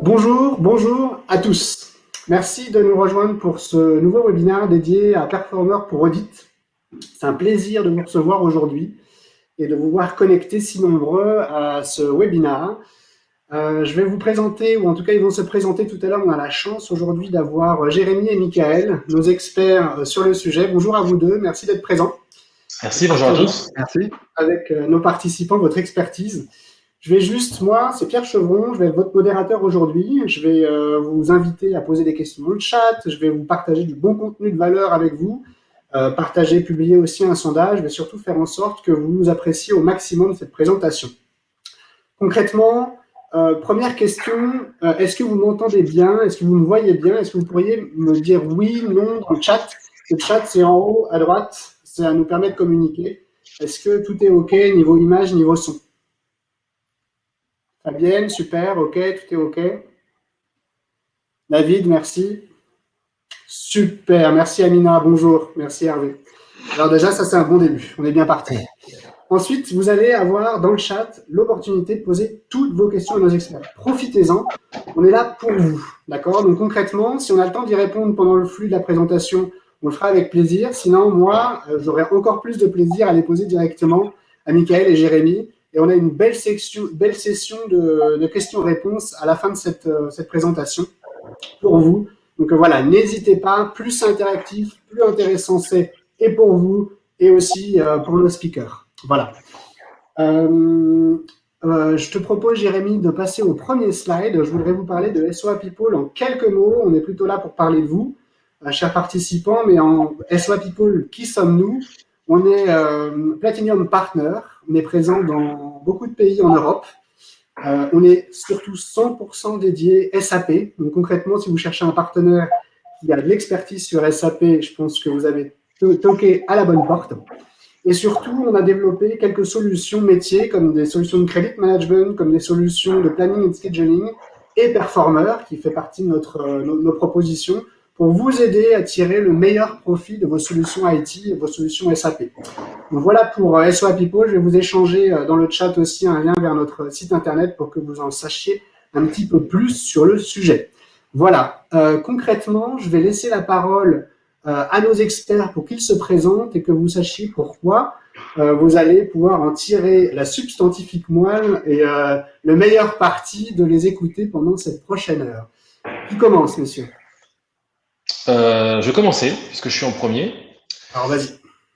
Bonjour à tous. Merci de nous rejoindre pour ce nouveau webinaire dédié à Performer pour Audit. C'est un plaisir de vous recevoir aujourd'hui et de vous voir connectés si nombreux à ce webinaire. Je vais vous présenter, ou en tout cas ils vont se présenter tout à l'heure. On a la chance aujourd'hui d'avoir Jérémy et Michael, nos experts sur le sujet. Bonjour à vous deux, merci d'être présents. Merci, bonjour à tous. Merci. Avec nos participants, votre expertise. Je vais juste, moi, c'est Pierre Chevron, je vais être votre modérateur aujourd'hui. Je vais vous inviter à poser des questions dans le chat. Je vais vous partager du bon contenu de valeur avec vous. Partager, publier aussi un sondage. Je vais surtout faire en sorte que vous appréciez au maximum cette présentation. Concrètement, première question, est-ce que vous m'entendez bien? Est-ce que vous me voyez bien? Est-ce que vous pourriez me dire oui, non dans le chat? Le chat, c'est en haut à droite. Ça nous permet de communiquer. Est-ce que tout est OK niveau image, niveau son? Fabienne, super, OK, tout est OK. David, merci. Super, merci Amina, bonjour, merci Hervé. Alors déjà, ça c'est un bon début, on est bien parti. Ensuite, vous allez avoir dans le chat l'opportunité de poser toutes vos questions à nos experts. Profitez-en, on est là pour vous, d'accord? Donc concrètement, si on a le temps d'y répondre pendant le flux de la présentation, on le fera avec plaisir. Sinon, moi, j'aurai encore plus de plaisir à les poser directement à Michael et Jérémy. Et on a une belle session de questions-réponses à la fin de cette présentation pour vous. Donc voilà, n'hésitez pas, plus c'est interactif, plus intéressant c'est, et pour vous, et aussi pour nos speakers. Voilà. Je te propose, Jérémy, de passer au premier slide. Je voudrais vous parler de SOA People en quelques mots. On est plutôt là pour parler de vous, chers participants, mais en SOA People, qui sommes-nous? On est Platinum Partner, on est présent dans beaucoup de pays en Europe. On est surtout 100% dédié SAP. Donc concrètement, si vous cherchez un partenaire qui a de l'expertise sur SAP, je pense que vous avez toqué à la bonne porte. Et surtout, on a développé quelques solutions métiers, comme des solutions de credit management, comme des solutions de planning and scheduling, et Performer, qui fait partie de nos propositions, pour vous aider à tirer le meilleur profit de vos solutions IT et vos solutions SAP. Donc voilà pour SOA People. Je vais vous échanger dans le chat aussi un lien vers notre site internet pour que vous en sachiez un petit peu plus sur le sujet. Voilà. Concrètement, je vais laisser la parole à nos experts pour qu'ils se présentent et que vous sachiez pourquoi vous allez pouvoir en tirer la substantifique moelle et le meilleur parti de les écouter pendant cette prochaine heure. Qui commence, messieurs? Je vais commencer, puisque je suis en premier. Alors, vas-y.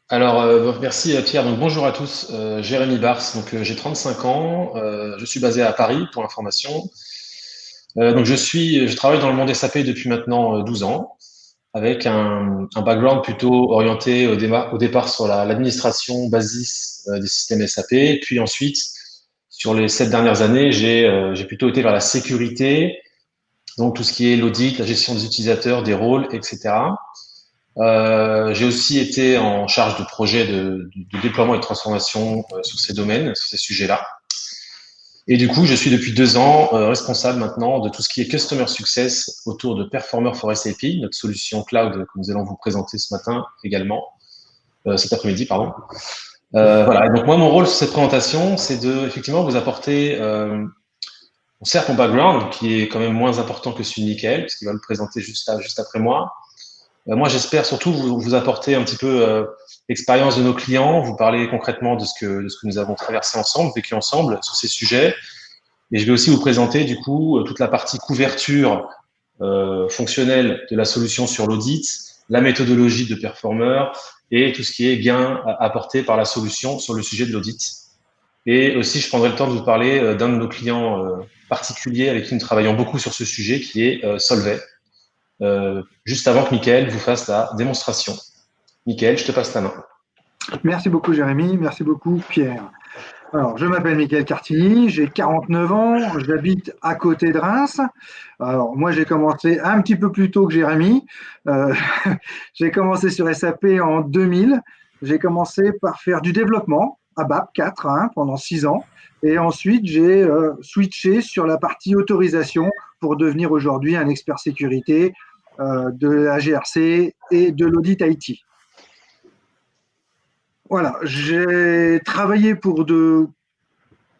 Alors, merci Pierre. Donc, bonjour à tous. Jérémy Bars, donc j'ai 35 ans. Je suis basé à Paris, pour information. Donc, je travaille dans le monde SAP depuis maintenant 12 ans, avec un background plutôt orienté au départ sur l'administration basis des systèmes SAP. Puis ensuite, sur les 7 dernières années, j'ai plutôt été vers la sécurité, donc tout ce qui est l'audit, la gestion des utilisateurs, des rôles, etc. J'ai aussi été en charge de projets de déploiement et de transformation sur ces domaines, sur ces sujets-là. Et du coup, je suis depuis 2 ans responsable maintenant de tout ce qui est Customer Success autour de Performer for SAP, notre solution cloud que nous allons vous présenter ce matin également, cet après-midi, pardon. Voilà. Et donc moi, mon rôle sur cette présentation, c'est de effectivement vous apporter certes mon background, qui est quand même moins important que celui de Michael, puisqu'il va le présenter juste après moi. Moi, j'espère surtout vous apporter un petit peu l'expérience de nos clients, vous parler concrètement de ce que nous avons traversé ensemble, vécu ensemble sur ces sujets. Et je vais aussi vous présenter du coup toute la partie couverture fonctionnelle de la solution sur l'audit, la méthodologie de Performer et tout ce qui est gain apporté par la solution sur le sujet de l'audit. Et aussi, je prendrai le temps de vous parler d'un de nos clients particuliers avec qui nous travaillons beaucoup sur ce sujet, qui est Solvay. Juste avant que Michael vous fasse la démonstration. Michael, je te passe la main. Merci beaucoup Jérémy, merci beaucoup Pierre. Alors, je m'appelle Michael Cartigny, j'ai 49 ans, j'habite à côté de Reims. Alors, moi, j'ai commencé un petit peu plus tôt que Jérémy. J'ai commencé sur SAP en 2000. J'ai commencé par faire du développement à BAP 4 pendant 6 ans. Et ensuite, j'ai switché sur la partie autorisation pour devenir aujourd'hui un expert sécurité de la GRC et de l'audit IT. Voilà, j'ai travaillé pour de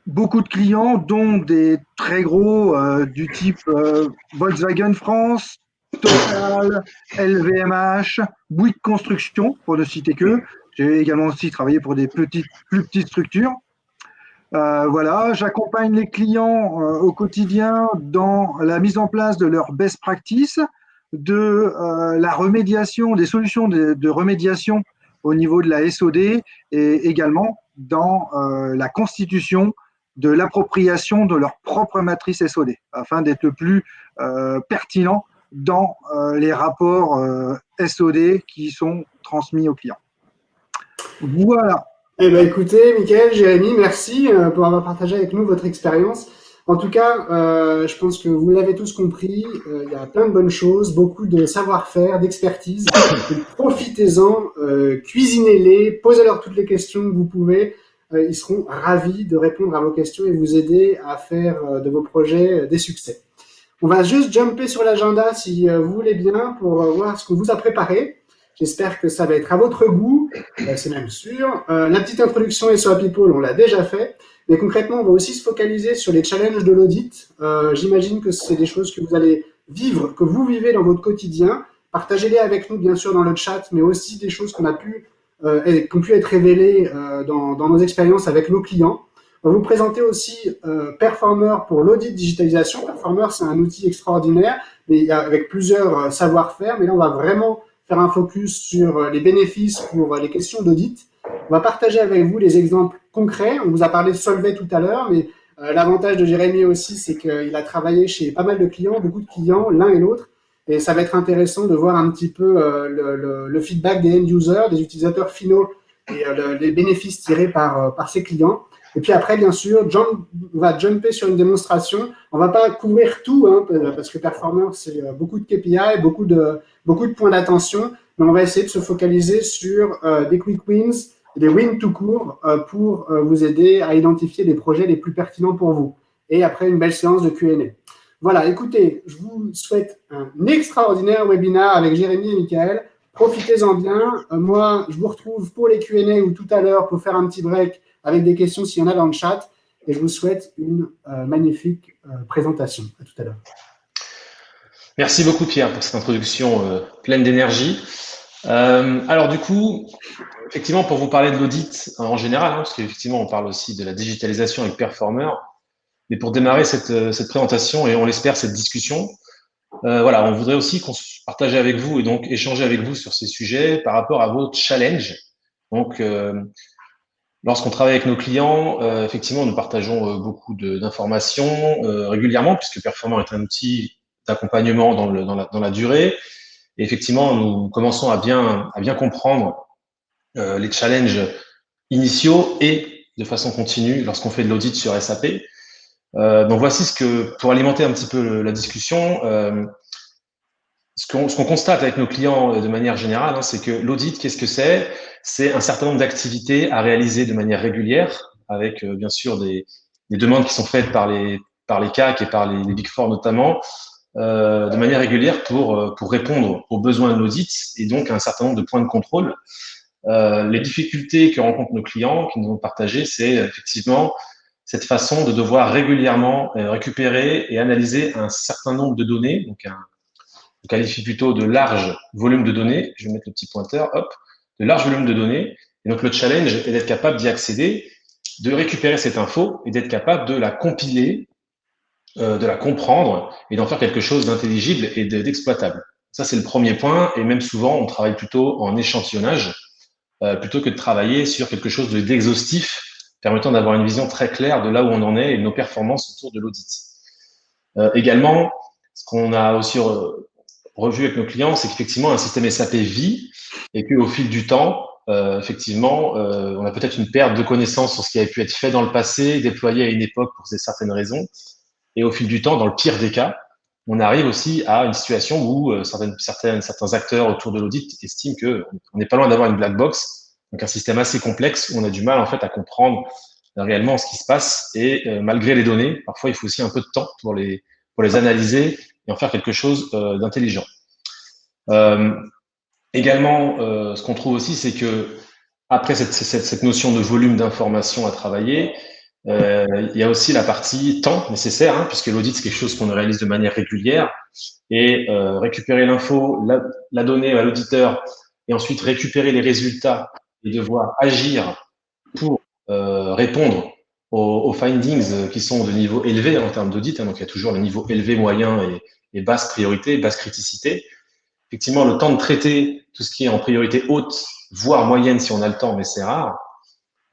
beaucoup de clients, dont des très gros du type Volkswagen France, Total, LVMH, Bouygues Construction, pour ne citer que. J'ai également aussi travaillé pour des plus petites structures. Voilà, j'accompagne les clients au quotidien dans la mise en place de leurs best practices, de la remédiation, des solutions de remédiation au niveau de la SOD et également dans la constitution de l'appropriation de leur propre matrice SOD afin d'être le plus pertinent dans les rapports SOD qui sont transmis aux clients. Voilà. Eh ben, écoutez, Mickaël, Jérémy, merci pour avoir partagé avec nous votre expérience. En tout cas, je pense que vous l'avez tous compris, il y a plein de bonnes choses, beaucoup de savoir-faire, d'expertise. Donc, profitez-en, cuisinez-les, posez-leur toutes les questions que vous pouvez. Ils seront ravis de répondre à vos questions et vous aider à faire de vos projets des succès. On va juste jumper sur l'agenda si vous voulez bien pour voir ce qu'on vous a préparé. J'espère que ça va être à votre goût, c'est même sûr. La petite introduction SOA People, on l'a déjà fait. Mais concrètement, on va aussi se focaliser sur les challenges de l'audit. J'imagine que c'est des choses que vous allez vivre, que vous vivez dans votre quotidien. Partagez-les avec nous, bien sûr, dans le chat, mais aussi des choses qui ont pu être révélées dans nos expériences avec nos clients. On va vous présenter aussi Performer pour l'audit digitalisation. Performer, c'est un outil extraordinaire, mais avec plusieurs savoir-faire. Mais là, on va vraiment faire un focus sur les bénéfices pour les questions d'audit. On va partager avec vous les exemples concrets. On vous a parlé de Solvay tout à l'heure, mais l'avantage de Jérémy aussi, c'est qu'il a travaillé chez pas mal de clients, beaucoup de clients, l'un et l'autre. Et ça va être intéressant de voir un petit peu le feedback des end-users, des utilisateurs finaux et les bénéfices tirés par ces clients. Et puis après, bien sûr, on va jumper sur une démonstration. On ne va pas couvrir tout, hein, parce que Performer, c'est beaucoup de KPI, beaucoup de points d'attention, mais on va essayer de se focaliser sur des quick wins, des wins tout court, pour vous aider à identifier les projets les plus pertinents pour vous. Et après, une belle séance de Q&A. Voilà, écoutez, je vous souhaite un extraordinaire webinaire avec Jérémy et Mickaël. Profitez-en bien. Moi, je vous retrouve pour les Q&A ou tout à l'heure pour faire un petit break avec des questions s'il y en a dans le chat. Et je vous souhaite une magnifique présentation. À tout à l'heure. Merci beaucoup, Pierre, pour cette introduction pleine d'énergie. Alors, du coup, effectivement, pour vous parler de l'audit en général, hein, parce qu'effectivement, on parle aussi de la digitalisation avec Performer, mais pour démarrer cette présentation et on l'espère cette discussion, voilà, on voudrait aussi qu'on partage avec vous et donc échanger avec vous sur ces sujets par rapport à vos challenges. Donc, lorsqu'on travaille avec nos clients, effectivement, nous partageons beaucoup d'informations régulièrement, puisque Performer est un outil d'accompagnement dans la durée. Et effectivement, nous commençons à bien comprendre les challenges initiaux et de façon continue lorsqu'on fait de l'audit sur SAP. Donc voici pour alimenter un petit peu la discussion, ce qu'on constate avec nos clients de manière générale, hein, c'est que l'audit, qu'est-ce que c'est? C'est un certain nombre d'activités à réaliser de manière régulière, avec bien sûr des demandes qui sont faites par les CAC et par les Big Four notamment, de manière régulière pour répondre aux besoins de l'audit et donc un certain nombre de points de contrôle. Les difficultés que rencontrent nos clients, qui nous ont partagé, c'est effectivement cette façon de devoir régulièrement récupérer et analyser un certain nombre de données, donc on qualifie plutôt de large volume de données. Je vais mettre le petit pointeur, hop, de large volume de données. Et donc le challenge est d'être capable d'y accéder, de récupérer cette info et d'être capable de la compiler, de la comprendre et d'en faire quelque chose d'intelligible et d'exploitable. Ça, c'est le premier point. Et même souvent, on travaille plutôt en échantillonnage plutôt que de travailler sur quelque chose d'exhaustif permettant d'avoir une vision très claire de là où on en est et de nos performances autour de l'audit. Également, ce qu'on a aussi revu avec nos clients, c'est qu'effectivement, un système SAP vit et qu'au fil du temps, effectivement, on a peut-être une perte de connaissances sur ce qui avait pu être fait dans le passé, déployé à une époque pour certaines raisons. Et au fil du temps, dans le pire des cas, on arrive aussi à une situation où certains acteurs autour de l'audit estiment qu'on n'est pas loin d'avoir une black box, donc un système assez complexe où on a du mal en fait à comprendre réellement ce qui se passe. Et malgré les données, parfois il faut aussi un peu de temps pour les analyser et en faire quelque chose d'intelligent. Également, ce qu'on trouve aussi, c'est que après cette notion de volume d'informations à travailler, Il y a aussi la partie temps nécessaire, hein, puisque l'audit, c'est quelque chose qu'on réalise de manière régulière. Et récupérer l'info, la donner à l'auditeur, et ensuite récupérer les résultats et devoir agir pour répondre aux findings qui sont de niveau élevé en termes d'audit. Hein, donc, il y a toujours le niveau élevé, moyen et basse priorité, basse criticité. Effectivement, le temps de traiter tout ce qui est en priorité haute, voire moyenne si on a le temps, mais c'est rare.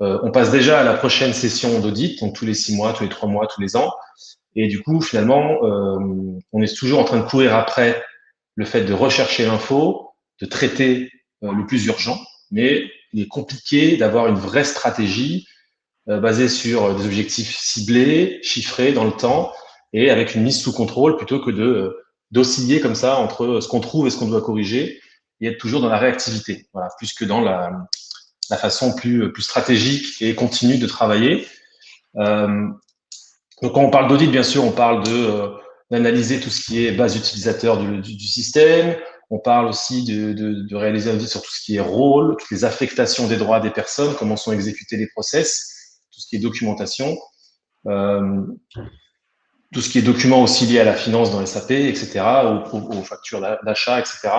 On passe déjà à la prochaine session d'audit, donc tous les 6 mois, tous les 3 mois, tous les ans. Et du coup, finalement, on est toujours en train de courir après le fait de rechercher l'info, de traiter le plus urgent, mais il est compliqué d'avoir une vraie stratégie basée sur des objectifs ciblés, chiffrés dans le temps et avec une mise sous contrôle plutôt que d'osciller comme ça entre ce qu'on trouve et ce qu'on doit corriger et être toujours dans la réactivité, voilà, plus que dans la façon plus stratégique et continue de travailler. Donc, quand on parle d'audit, bien sûr, on parle d'analyser tout ce qui est base utilisateur du système. On parle aussi de réaliser un audit sur tout ce qui est rôle, toutes les affectations des droits des personnes, comment sont exécutés les process, tout ce qui est documentation, tout ce qui est documents aussi liés à la finance dans SAP, etc., aux factures d'achat, etc.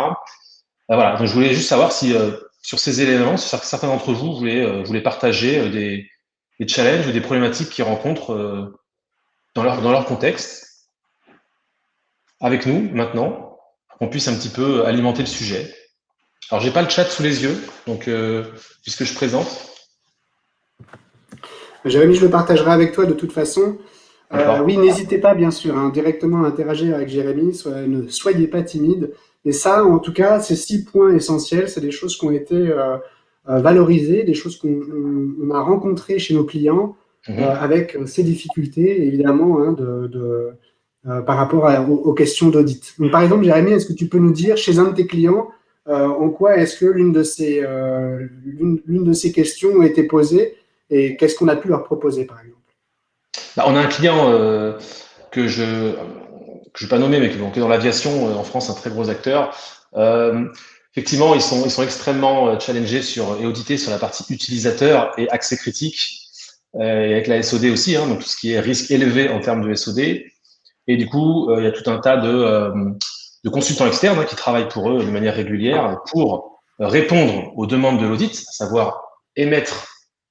Voilà. Donc, je voulais juste savoir si sur ces éléments, sur certains d'entre vous voulaient partager des challenges ou des problématiques qu'ils rencontrent dans leur contexte, avec nous maintenant, pour qu'on puisse un petit peu alimenter le sujet. Alors, j'ai pas le chat sous les yeux, donc puisque je présente. Jérémy, je le partagerai avec toi de toute façon. Oui, n'hésitez pas, bien sûr, hein, directement à interagir avec Jérémy, ne soyez pas timide. Et ça, en tout cas, ces 6 points essentiels, c'est des choses qui ont été valorisées, des choses qu'on a rencontrées chez nos clients avec ces difficultés, évidemment, hein, par rapport aux questions d'audit. Donc, par exemple, Jérémy, est-ce que tu peux nous dire, chez un de tes clients, en quoi est-ce que l'une de ces questions a été posée et qu'est-ce qu'on a pu leur proposer, par exemple? On a un client que je ne vais pas nommer, mais qui est dans l'aviation en France, un très gros acteur. Effectivement, ils sont extrêmement challengés et audités sur la partie utilisateur et accès critique, et avec la SOD aussi, hein, donc tout ce qui est risque élevé en termes de SOD. Et du coup, il y a tout un tas de consultants externes qui travaillent pour eux de manière régulière pour répondre aux demandes de l'audit, à savoir émettre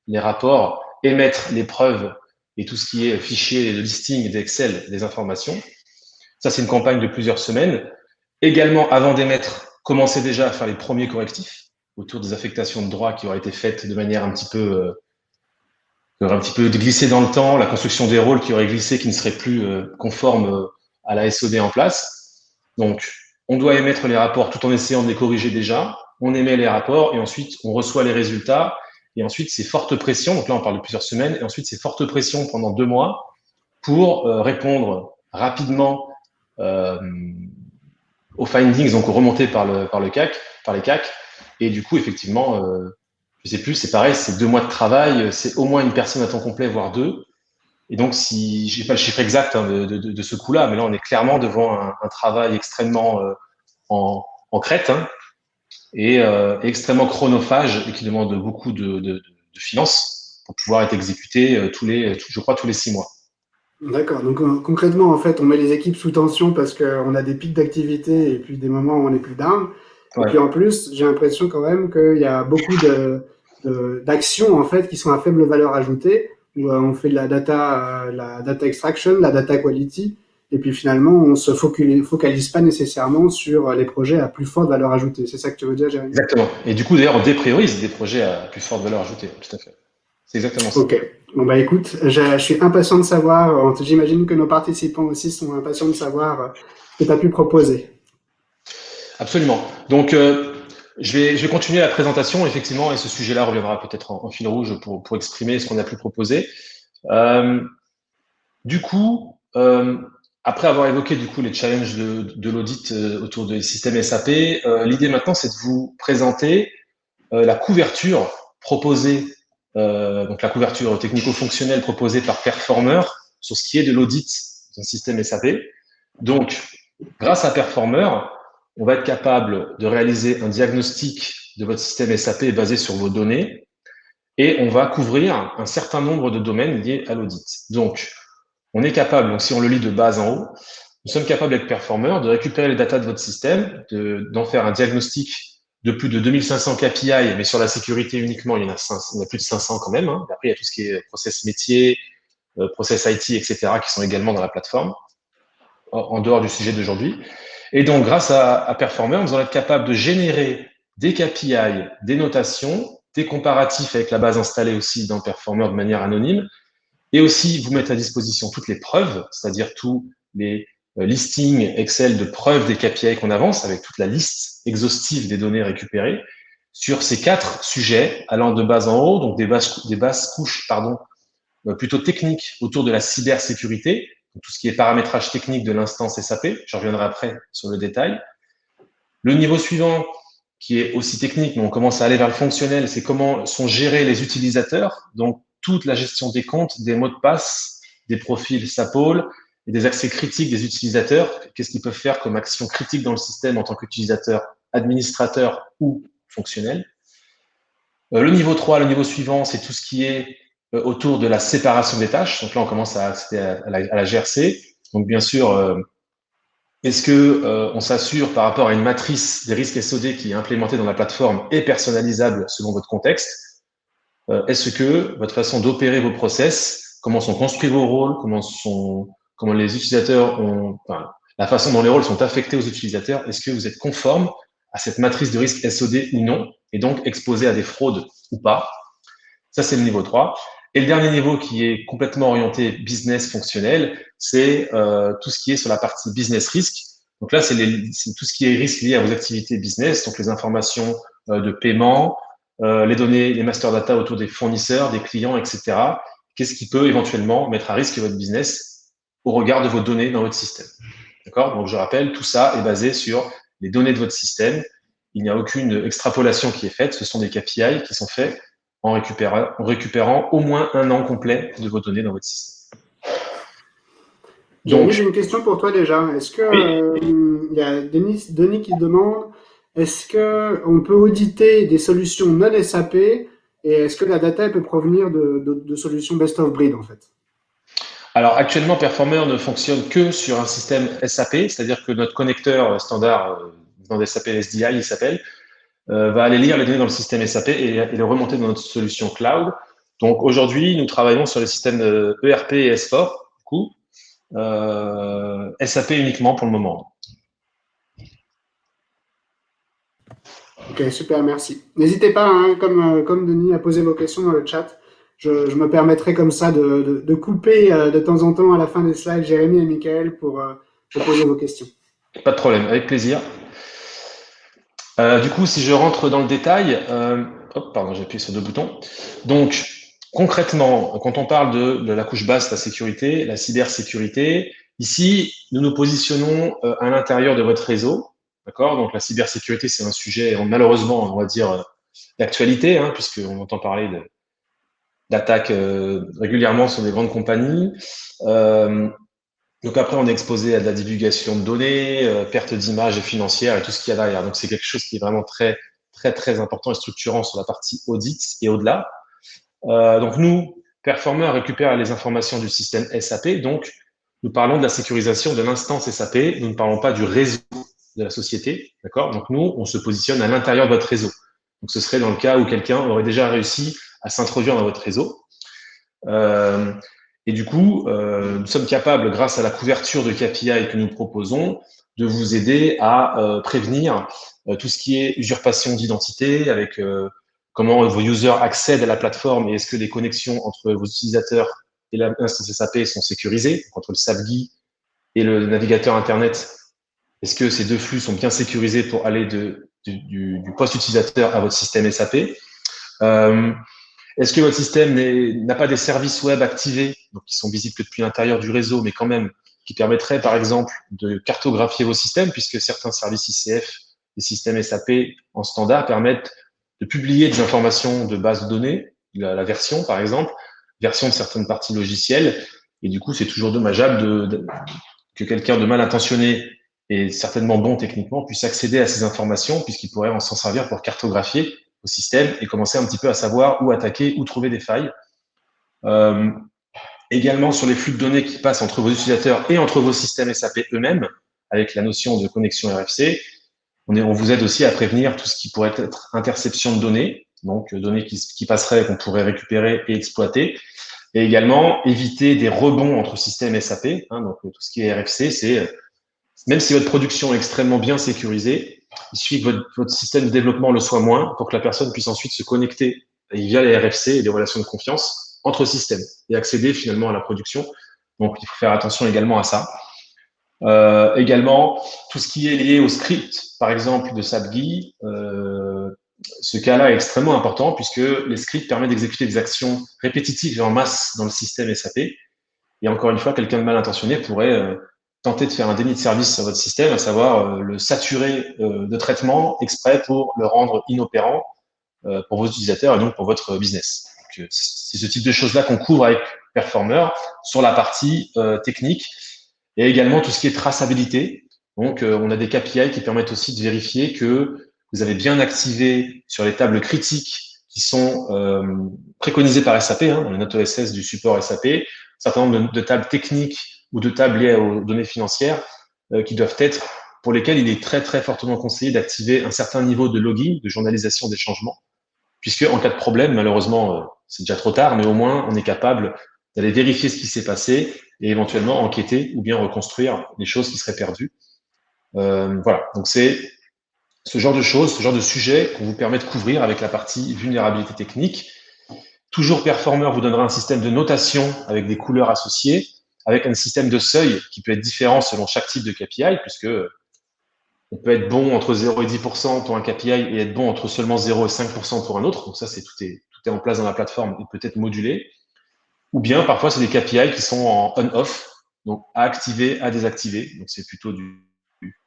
les rapports, émettre les preuves et tout ce qui est fichier de listing, d'Excel, des informations. Ça, c'est une campagne de plusieurs semaines. Également, avant d'émettre, commencez déjà à faire les premiers correctifs autour des affectations de droits qui auraient été faites de manière un petit peu glissé dans le temps, la construction des rôles qui aurait glissé, qui ne serait plus conforme à la SOD en place. Donc, on doit émettre les rapports tout en essayant de les corriger déjà. On émet les rapports et ensuite, on reçoit les résultats. Et ensuite, c'est forte pression. Donc là, on parle de plusieurs semaines. Et ensuite, c'est forte pression pendant 2 mois pour répondre rapidement aux findings, donc remontés par les CAC. Et du coup, effectivement, je sais plus, c'est pareil, c'est 2 mois de travail, c'est au moins une personne à temps complet, voire 2. Et donc, si j'ai pas le chiffre exact de ce coup-là, mais là, on est clairement devant un travail extrêmement en crête et extrêmement chronophage et qui demande beaucoup de finances pour pouvoir être exécuté je crois, tous les 6 mois. D'accord. Donc concrètement, en fait, on met les équipes sous tension parce qu'on a des pics d'activité et puis des moments où on est plus down. Et puis en plus, j'ai l'impression quand même qu'il y a beaucoup d'actions en fait qui sont à faible valeur ajoutée, où on fait de la data extraction, la data quality, et puis finalement, on se focalise pas nécessairement sur les projets à plus forte valeur ajoutée. C'est ça que tu veux dire, Jérémy? Exactement. Et du coup, d'ailleurs, on dépriorise des projets à plus forte valeur ajoutée. Tout à fait. C'est exactement ça. Ok. Bon, bah écoute, je suis impatient de savoir, j'imagine que nos participants aussi sont impatients de savoir ce que tu as pu proposer. Absolument. Donc, je vais continuer la présentation, effectivement, et ce sujet-là reviendra peut-être en fil rouge pour exprimer ce qu'on a pu proposer. Du coup, après avoir évoqué du coup les challenges de l'audit autour des systèmes SAP, l'idée maintenant, c'est de vous présenter la couverture proposée, donc la couverture technico-fonctionnelle proposée par Performer sur ce qui est de l'audit d'un système SAP. Donc, grâce à Performer, on va être capable de réaliser un diagnostic de votre système SAP basé sur vos données et on va couvrir un certain nombre de domaines liés à l'audit. Donc, on est capable, donc si on le lit de bas en haut, nous sommes capables avec Performer de récupérer les datas de votre système, d'en faire un diagnostic de plus de 2500 KPI, mais sur la sécurité uniquement, il y en a plus de 500 quand même. Hein. Après, il y a tout ce qui est process métier, process IT, etc., qui sont également dans la plateforme, en dehors du sujet d'aujourd'hui. Et donc, grâce à Performer, nous allons être capables de générer des KPI, des notations, des comparatifs avec la base installée aussi dans Performer de manière anonyme, et aussi vous mettre à disposition toutes les preuves, c'est-à-dire tous les listings Excel de preuves des KPI qu'on avance, avec toute la liste exhaustive des données récupérées, sur ces 4 sujets, allant de bas en haut, donc des basses couches, plutôt techniques autour de la cybersécurité, tout ce qui est paramétrage technique de l'instance SAP, je reviendrai après sur le détail. Le niveau suivant, qui est aussi technique, mais on commence à aller vers le fonctionnel, c'est comment sont gérés les utilisateurs, donc toute la gestion des comptes, des mots de passe, des profils SAPOL et des accès critiques des utilisateurs. Qu'est-ce qu'ils peuvent faire comme action critique dans le système en tant qu'utilisateur, administrateur ou fonctionnel. Le niveau 3, le niveau suivant, c'est tout ce qui est autour de la séparation des tâches. Donc là, on commence à accéder à la GRC. Donc bien sûr, est-ce que on s'assure par rapport à une matrice des risques SOD qui est implémentée dans la plateforme et personnalisable selon votre contexte? Est-ce que votre façon d'opérer vos process, comment sont construits vos rôles, comment les utilisateurs la façon dont les rôles sont affectés aux utilisateurs, est-ce que vous êtes conforme à cette matrice de risque SOD ou non, et donc exposé à des fraudes ou pas? Ça, c'est le niveau 3. Et le dernier niveau qui est complètement orienté business fonctionnel, c'est tout ce qui est sur la partie business risk. Donc là, c'est tout ce qui est risque lié à vos activités business, donc les informations de paiement, les données, les master data autour des fournisseurs, des clients, etc. Qu'est-ce qui peut éventuellement mettre à risque votre business au regard de vos données dans votre système? D'accord? Donc, je rappelle, tout ça est basé sur les données de votre système. Il n'y a aucune extrapolation qui est faite. Ce sont des KPI qui sont faits en récupérant au moins un an complet de vos données dans votre système. Donc, j'ai une question pour toi déjà. Est-ce que il y a Denis qui demande, est-ce qu'on peut auditer des solutions non SAP et est-ce que la data peut provenir de solutions best of breed en fait? Alors actuellement, Performer ne fonctionne que sur un système SAP, c'est-à-dire que notre connecteur standard dans SAP SDI, il s'appelle, va aller lire les données dans le système SAP et les remonter dans notre solution cloud. Donc aujourd'hui, nous travaillons sur les systèmes ERP et S4, du coup, SAP uniquement pour le moment. Ok, super, merci. N'hésitez pas, hein, comme Denis, à poser vos questions dans le chat. Je me permettrai comme ça de couper de temps en temps à la fin des slides Jérémy et Michael pour poser vos questions. Pas de problème, avec plaisir. Du coup, si je rentre dans le détail, pardon, j'ai appuyé sur 2 boutons. Donc, concrètement, quand on parle de la couche basse, la sécurité, la cybersécurité, ici, nous nous positionnons à l'intérieur de votre réseau. D'accord? Donc, la cybersécurité, c'est un sujet, malheureusement, on va dire, d'actualité, hein, puisqu'on entend parler d'attaques régulièrement sur des grandes compagnies. Donc après, on est exposé à de la divulgation de données, perte d'images et financières et tout ce qu'il y a derrière. Donc c'est quelque chose qui est vraiment très, très, très important et structurant sur la partie audit et au-delà. Donc nous, Performer récupère les informations du système SAP. Donc nous parlons de la sécurisation de l'instance SAP. Nous ne parlons pas du réseau de la société. D'accord? Donc nous, on se positionne à l'intérieur de votre réseau. Donc ce serait dans le cas où quelqu'un aurait déjà réussi à s'introduire dans votre réseau. Et du coup, nous sommes capables, grâce à la couverture de KPI que nous proposons, de vous aider à prévenir tout ce qui est usurpation d'identité, avec comment vos users accèdent à la plateforme et est-ce que les connexions entre vos utilisateurs et l'instance SAP sont sécurisées, entre le SAPGUI et le navigateur Internet. Est-ce que ces 2 flux sont bien sécurisés pour aller du poste utilisateur à votre système SAP? Est-ce que votre système n'a pas des services web activés, donc qui sont visibles que depuis l'intérieur du réseau, mais quand même qui permettraient, par exemple, de cartographier vos systèmes, puisque certains services ICF, les systèmes SAP en standard, permettent de publier des informations de base de données, la version, par exemple, version de certaines parties logicielles, et du coup, c'est toujours dommageable que quelqu'un de mal intentionné et certainement bon techniquement puisse accéder à ces informations, puisqu'il pourrait s'en servir pour cartographier au système et commencer un petit peu à savoir où attaquer, où trouver des failles. Également sur les flux de données qui passent entre vos utilisateurs et entre vos systèmes SAP eux-mêmes, avec la notion de connexion RFC, on vous aide aussi à prévenir tout ce qui pourrait être interception de données, donc données qui passeraient, qu'on pourrait récupérer et exploiter, et également éviter des rebonds entre systèmes SAP. Donc tout ce qui est RFC, c'est même si votre production est extrêmement bien sécurisée, il suffit que votre système de développement le soit moins pour que la personne puisse ensuite se connecter via les RFC et des relations de confiance entre systèmes et accéder finalement à la production. Donc il faut faire attention également à ça. Également, tout ce qui est lié au script, par exemple, de SAP-GUI, ce cas-là est extrêmement important puisque les scripts permettent d'exécuter des actions répétitives et en masse dans le système SAP. Et encore une fois, quelqu'un de mal intentionné pourrait tenter de faire un déni de service sur votre système, à savoir le saturer de traitement exprès pour le rendre inopérant pour vos utilisateurs et donc pour votre business. C'est ce type de choses-là qu'on couvre avec Performer sur la partie technique. Et également tout ce qui est traçabilité. Donc, on a des KPI qui permettent aussi de vérifier que vous avez bien activé sur les tables critiques qui sont préconisées par SAP, dans les notes OSS du support SAP, un certain nombre de tables techniques ou de tables liées aux données financières qui doivent être, pour lesquelles il est très, très fortement conseillé d'activer un certain niveau de logging, de journalisation des changements, puisque en cas de problème, malheureusement, c'est déjà trop tard, mais au moins, on est capable d'aller vérifier ce qui s'est passé et éventuellement enquêter ou bien reconstruire les choses qui seraient perdues. Voilà, donc c'est ce genre de choses, ce genre de sujet qu'on vous permet de couvrir avec la partie vulnérabilité technique. Toujours Performer vous donnera un système de notation avec des couleurs associées, avec un système de seuil qui peut être différent selon chaque type de KPI, puisque on peut être bon entre 0 et 10% pour un KPI et être bon entre seulement 0 et 5% pour un autre. Donc ça, tout est en place dans la plateforme et peut être modulé. Ou bien, parfois, c'est des KPI qui sont en on-off, donc à activer, à désactiver. Donc, c'est plutôt du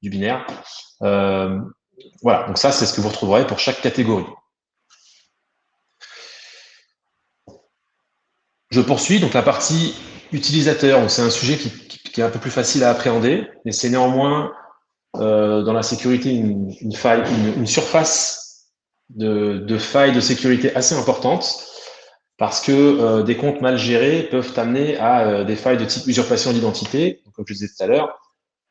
binaire. Voilà, donc ça, c'est ce que vous retrouverez pour chaque catégorie. Je poursuis, donc la partie utilisateur. C'est un sujet qui est un peu plus facile à appréhender, mais c'est néanmoins dans la sécurité une surface de failles de sécurité assez importante. Parce que des comptes mal gérés peuvent amener à des failles de type usurpation d'identité, comme je disais tout à l'heure.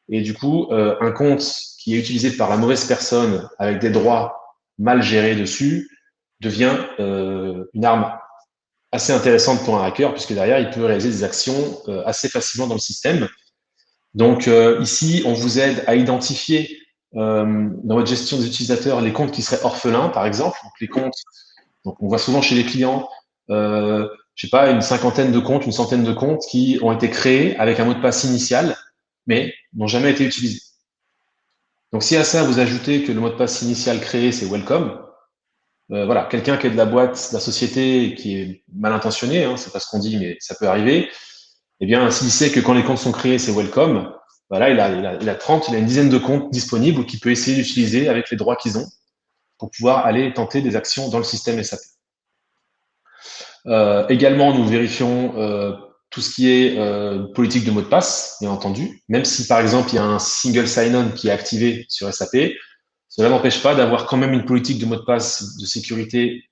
Et du coup, un compte qui est utilisé par la mauvaise personne avec des droits mal gérés dessus devient une arme assez intéressante pour un hacker, puisque derrière, il peut réaliser des actions assez facilement dans le système. Donc ici, on vous aide à identifier dans votre gestion des utilisateurs les comptes qui seraient orphelins, par exemple. Donc les comptes, donc on voit souvent chez les clients je sais pas, une cinquantaine de comptes, une centaine de comptes qui ont été créés avec un mot de passe initial, mais n'ont jamais été utilisés. Donc, si à ça, vous ajoutez que le mot de passe initial créé, c'est welcome, voilà, quelqu'un qui est de la boîte, de la société, qui est mal intentionné, c'est pas ce qu'on dit, mais ça peut arriver, eh bien, s'il sait que quand les comptes sont créés, c'est welcome, voilà, il a une dizaine de comptes disponibles qu'il peut essayer d'utiliser avec les droits qu'ils ont pour pouvoir aller tenter des actions dans le système SAP. Également, nous vérifions tout ce qui est politique de mot de passe, bien entendu. Même si, par exemple, il y a un single sign-on qui est activé sur SAP, cela n'empêche pas d'avoir quand même une politique de mot de passe de sécurité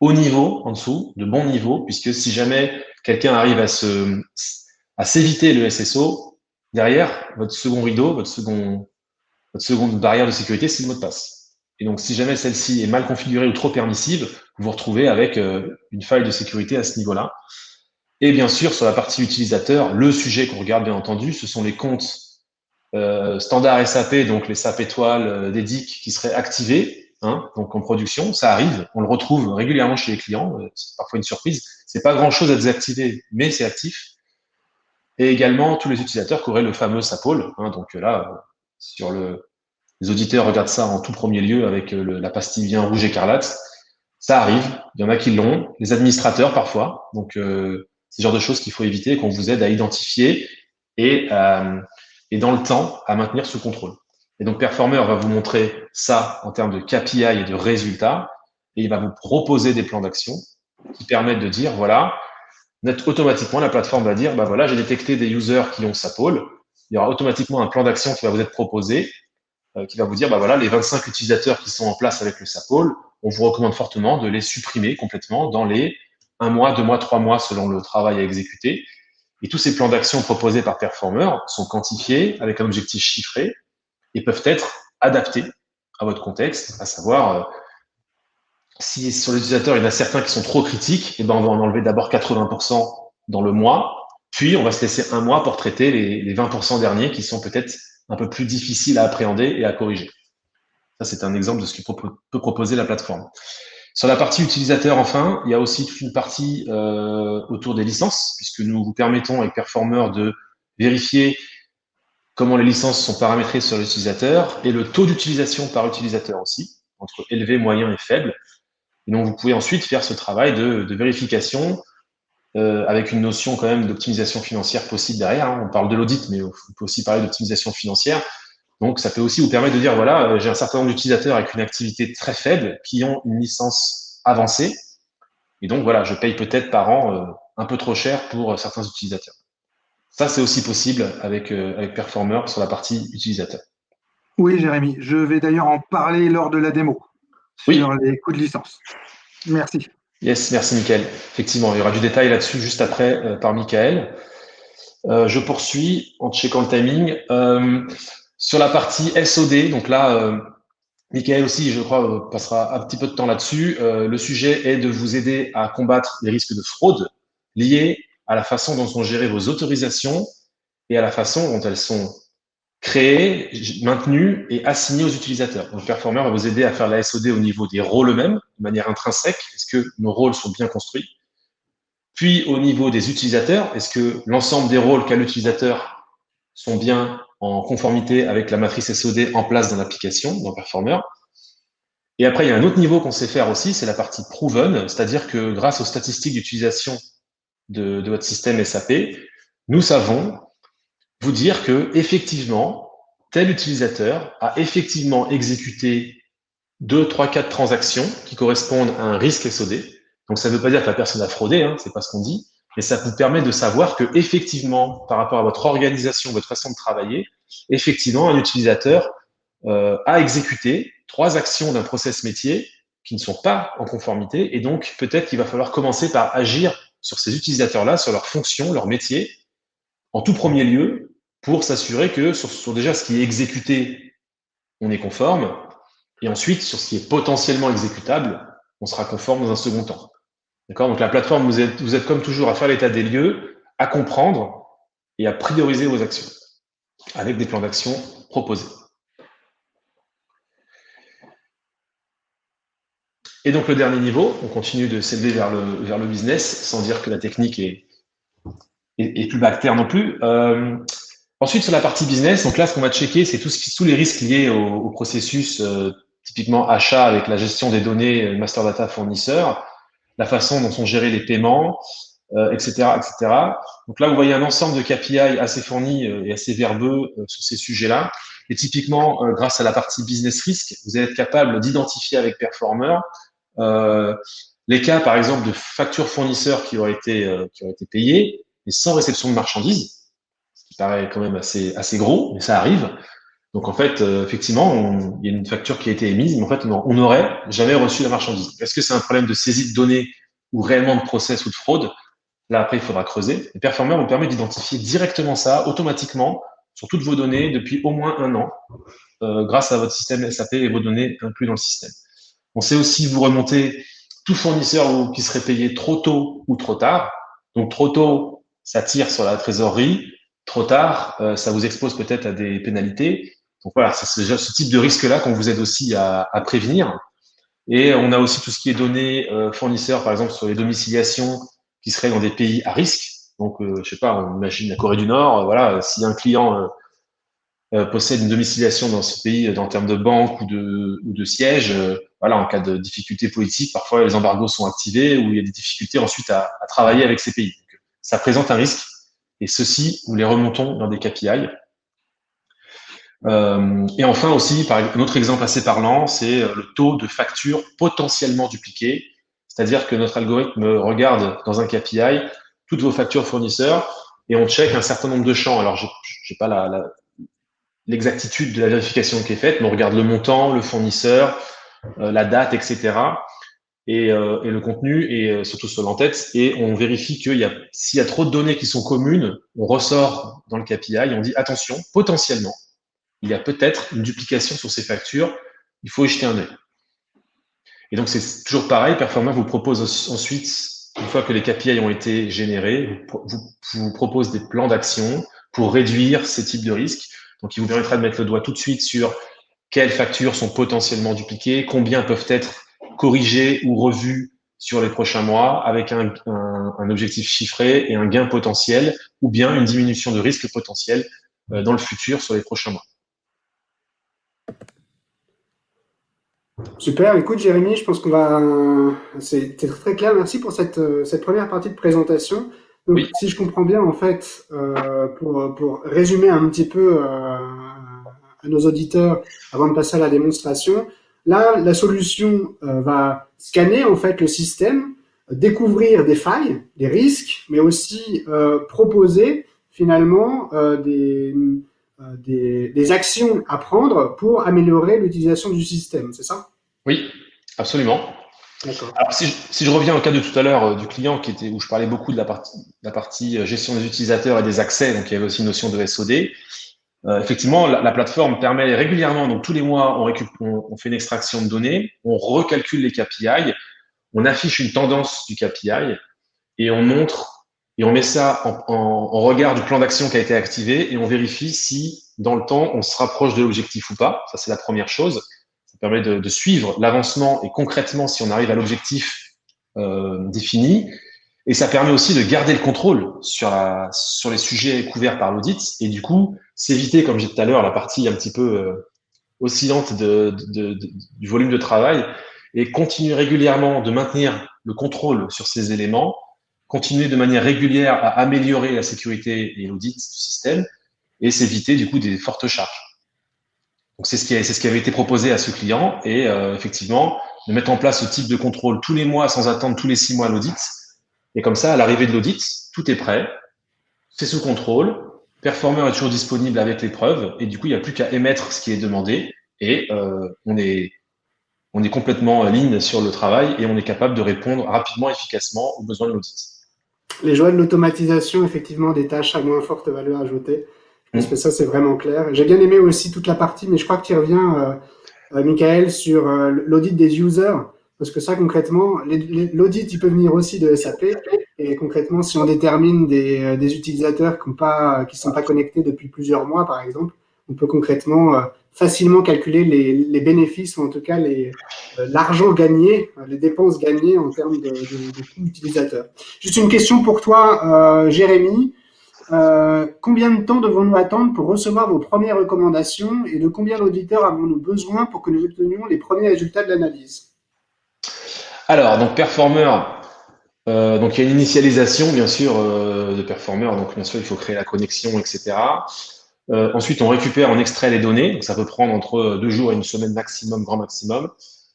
haut niveau, en dessous, de bon niveau, puisque si jamais quelqu'un arrive à s'éviter le SSO, derrière, votre second rideau, votre seconde barrière de sécurité, c'est le mot de passe. Et donc, si jamais celle-ci est mal configurée ou trop permissive, vous vous retrouvez avec une faille de sécurité à ce niveau-là. Et bien sûr, sur la partie utilisateur, le sujet qu'on regarde bien entendu, ce sont les comptes standard SAP, donc les SAP étoiles des DIC qui seraient activés, donc en production. Ça arrive, on le retrouve régulièrement chez les clients. C'est parfois une surprise. C'est pas grand-chose à désactiver, mais c'est actif. Et également tous les utilisateurs qui auraient le fameux SAPOL. Donc là, les auditeurs regardent ça en tout premier lieu avec la pastille bien rouge écarlate. Ça arrive, il y en a qui l'ont, les administrateurs parfois. Donc, c'est le genre de choses qu'il faut éviter et qu'on vous aide à identifier et dans le temps à maintenir sous contrôle. Et donc, Performer va vous montrer ça en termes de KPI et de résultats et il va vous proposer des plans d'action qui permettent de dire, voilà, automatiquement, la plateforme va dire, bah voilà, j'ai détecté des users qui ont SAPOL. Il y aura automatiquement un plan d'action qui va vous être proposé qui va vous dire, bah voilà, les 25 utilisateurs qui sont en place avec le SAPOL on vous recommande fortement de les supprimer complètement dans les 1 mois, 2 mois, 3 mois selon le travail à exécuter. Et tous ces plans d'action proposés par Performer sont quantifiés avec un objectif chiffré et peuvent être adaptés à votre contexte, à savoir si sur l'utilisateur il y en a certains qui sont trop critiques, et ben on va en enlever d'abord 80% dans le mois, puis on va se laisser 1 mois pour traiter les 20% derniers qui sont peut-être un peu plus difficiles à appréhender et à corriger. Ça, c'est un exemple de ce que peut proposer la plateforme. Sur la partie utilisateur, enfin, il y a aussi toute une partie autour des licences, puisque nous vous permettons avec Performer de vérifier comment les licences sont paramétrées sur l'utilisateur et le taux d'utilisation par utilisateur aussi, entre élevé, moyen et faible. Et donc, vous pouvez ensuite faire ce travail de vérification avec une notion quand même d'optimisation financière possible derrière. On parle de l'audit, mais on peut aussi parler d'optimisation financière. Donc, ça peut aussi vous permettre de dire, voilà, j'ai un certain nombre d'utilisateurs avec une activité très faible qui ont une licence avancée. Et donc, voilà, je paye peut-être par an un peu trop cher pour certains utilisateurs. Ça, c'est aussi possible avec Performer sur la partie utilisateur. Oui, Jérémy, je vais d'ailleurs en parler lors de la démo sur les coûts de licence. Merci. Yes, merci Mickaël. Effectivement, il y aura du détail là-dessus juste après par Mickaël. Je poursuis en checkant le timing. Sur la partie SOD, donc là, Mickaël aussi, je crois, passera un petit peu de temps là-dessus. Le sujet est de vous aider à combattre les risques de fraude liés à la façon dont sont gérées vos autorisations et à la façon dont elles sont créées, maintenues et assignées aux utilisateurs. Donc, Performer va vous aider à faire la SOD au niveau des rôles eux-mêmes, de manière intrinsèque. Est-ce que nos rôles sont bien construits? Puis, au niveau des utilisateurs, est-ce que l'ensemble des rôles qu'a l'utilisateur sont bien en conformité avec la matrice SOD en place dans l'application, dans Performer? Et après, il y a un autre niveau qu'on sait faire aussi, c'est la partie proven, c'est-à-dire que grâce aux statistiques d'utilisation de votre système SAP, nous savons vous dire que effectivement, tel utilisateur a effectivement exécuté 2, 3, 4 transactions qui correspondent à un risque SOD. Donc, ça ne veut pas dire que la personne a fraudé, hein, c'est pas ce qu'on dit, mais ça vous permet de savoir que effectivement, par rapport à votre organisation, votre façon de travailler, effectivement, un utilisateur a exécuté 3 actions d'un process métier qui ne sont pas en conformité, et donc peut-être qu'il va falloir commencer par agir sur ces utilisateurs-là, sur leurs fonctions, leur métier, en tout premier lieu, pour s'assurer que sur déjà ce qui est exécuté, on est conforme, et ensuite, sur ce qui est potentiellement exécutable, on sera conforme dans un second temps. D'accord? Donc la plateforme, vous êtes comme toujours à faire l'état des lieux, à comprendre et à prioriser vos actions, avec des plans d'action proposés. Et donc le dernier niveau, on continue de s'élever vers le business, sans dire que la technique est plus bactère non plus. Ensuite, sur la partie business, donc là, ce qu'on va checker, c'est tous les risques liés au processus, typiquement achat avec la gestion des données master data fournisseur, la façon dont sont gérés les paiements, etc., etc. Donc là, vous voyez un ensemble de KPI assez fournis et assez verbeux sur ces sujets-là. Et typiquement, grâce à la partie business risk, vous allez être capable d'identifier avec Performer les cas, par exemple, de factures fournisseurs qui auraient été payées, mais sans réception de marchandises, ce qui paraît quand même assez gros, mais ça arrive. Donc en fait, effectivement, il y a une facture qui a été émise, mais en fait, on n'aurait jamais reçu la marchandise. Est-ce que c'est un problème de saisie de données ou réellement de process ou de fraude? Là, après, il faudra creuser. Et Performer vous permet d'identifier directement ça, automatiquement, sur toutes vos données depuis au moins 1 an, grâce à votre système SAP et vos données inclus dans le système. On sait aussi vous remonter tout fournisseur qui serait payé trop tôt ou trop tard. Donc trop tôt, ça tire sur la trésorerie. Trop tard, ça vous expose peut-être à des pénalités. Donc voilà, c'est ce type de risque-là qu'on vous aide aussi à prévenir. Et on a aussi tout ce qui est données fournisseurs, par exemple sur les domiciliations qui seraient dans des pays à risque. Donc je sais pas, on imagine la Corée du Nord. Voilà, si un client possède une domiciliation dans ce pays en termes de banque ou de siège, voilà, en cas de difficultés politiques, parfois les embargos sont activés ou il y a des difficultés ensuite à travailler avec ces pays. Donc, ça présente un risque et ceux-ci, nous les remontons dans des KPI. Et enfin aussi, un autre exemple assez parlant, c'est le taux de factures potentiellement dupliquées, c'est-à-dire que notre algorithme regarde dans un KPI toutes vos factures fournisseurs et on check un certain nombre de champs. Alors, j'ai pas l'exactitude de la vérification qui est faite, mais on regarde le montant, le fournisseur, la date, etc. Et le contenu est surtout sur l'en-tête. Et on vérifie s'il y a trop de données qui sont communes, on ressort dans le KPI et on dit attention, potentiellement, il y a peut-être une duplication sur ces factures, il faut y jeter un œil. Et donc, c'est toujours pareil, Performer vous propose ensuite, une fois que les KPI ont été générés, vous propose des plans d'action pour réduire ces types de risques. Donc, il vous permettra de mettre le doigt tout de suite sur quelles factures sont potentiellement dupliquées, combien peuvent être corrigées ou revues sur les prochains mois avec un objectif chiffré et un gain potentiel ou bien une diminution de risque potentiel dans le futur sur les prochains mois. Super, écoute Jérémy, je pense qu'on va. C'était très clair, merci pour cette première partie de présentation. Donc, Oui. si je comprends bien, en fait, pour résumer un petit peu à nos auditeurs avant de passer à la démonstration, là, la solution va scanner en fait le système, découvrir des failles, des risques, mais aussi proposer finalement des actions à prendre pour améliorer l'utilisation du système, c'est ça? Oui, absolument. D'accord. Alors, si je reviens au cas de tout à l'heure du client où je parlais beaucoup de la partie gestion des utilisateurs et des accès, donc il y avait aussi une notion de SOD. Effectivement, la plateforme permet régulièrement, donc tous les mois, on fait une extraction de données, on recalcule les KPI, on affiche une tendance du KPI et on montre et on met ça en regard du plan d'action qui a été activé et on vérifie si, dans le temps, on se rapproche de l'objectif ou pas. Ça, c'est la première chose. Ça permet de suivre l'avancement et concrètement si on arrive à l'objectif défini. Et ça permet aussi de garder le contrôle sur les sujets couverts par l'audit et du coup, s'éviter, comme j'ai dit tout à l'heure, la partie un petit peu oscillante du volume de travail et continuer régulièrement de maintenir le contrôle sur ces éléments, continuer de manière régulière à améliorer la sécurité et l'audit du système et s'éviter du coup des fortes charges. Donc c'est ce qui avait été proposé à ce client et effectivement de mettre en place ce type de contrôle tous les mois sans attendre tous les 6 mois l'audit. Et comme ça, à l'arrivée de l'audit, tout est prêt, c'est sous contrôle, Performer est toujours disponible avec les preuves et du coup il n'y a plus qu'à émettre ce qui est demandé et on est complètement en ligne sur le travail et on est capable de répondre rapidement, efficacement aux besoins de l'audit. Les joies de l'automatisation, effectivement, des tâches à moins forte valeur ajoutée. Je pense que ça, c'est vraiment clair. J'ai bien aimé aussi toute la partie, mais je crois que tu reviens, Michael, sur l'audit des users. Parce que ça, concrètement, l'audit, il peut venir aussi de SAP. Et concrètement, si on détermine des utilisateurs qui sont pas connectés depuis plusieurs mois, par exemple, on peut concrètement facilement calculer les bénéfices, ou en tout cas l'argent gagné, les dépenses gagnées en termes de coûts utilisateurs. Juste une question pour toi, Jérémy. Combien de temps devons-nous attendre pour recevoir vos premières recommandations et de combien d'auditeurs avons-nous besoin pour que nous obtenions les premiers résultats de l'analyse? Alors, donc Performer, donc il y a une initialisation bien sûr de Performer, donc bien sûr il faut créer la connexion, etc. Ensuite, on récupère, on extrait les données, donc ça peut prendre entre 2 jours et une semaine maximum, grand maximum.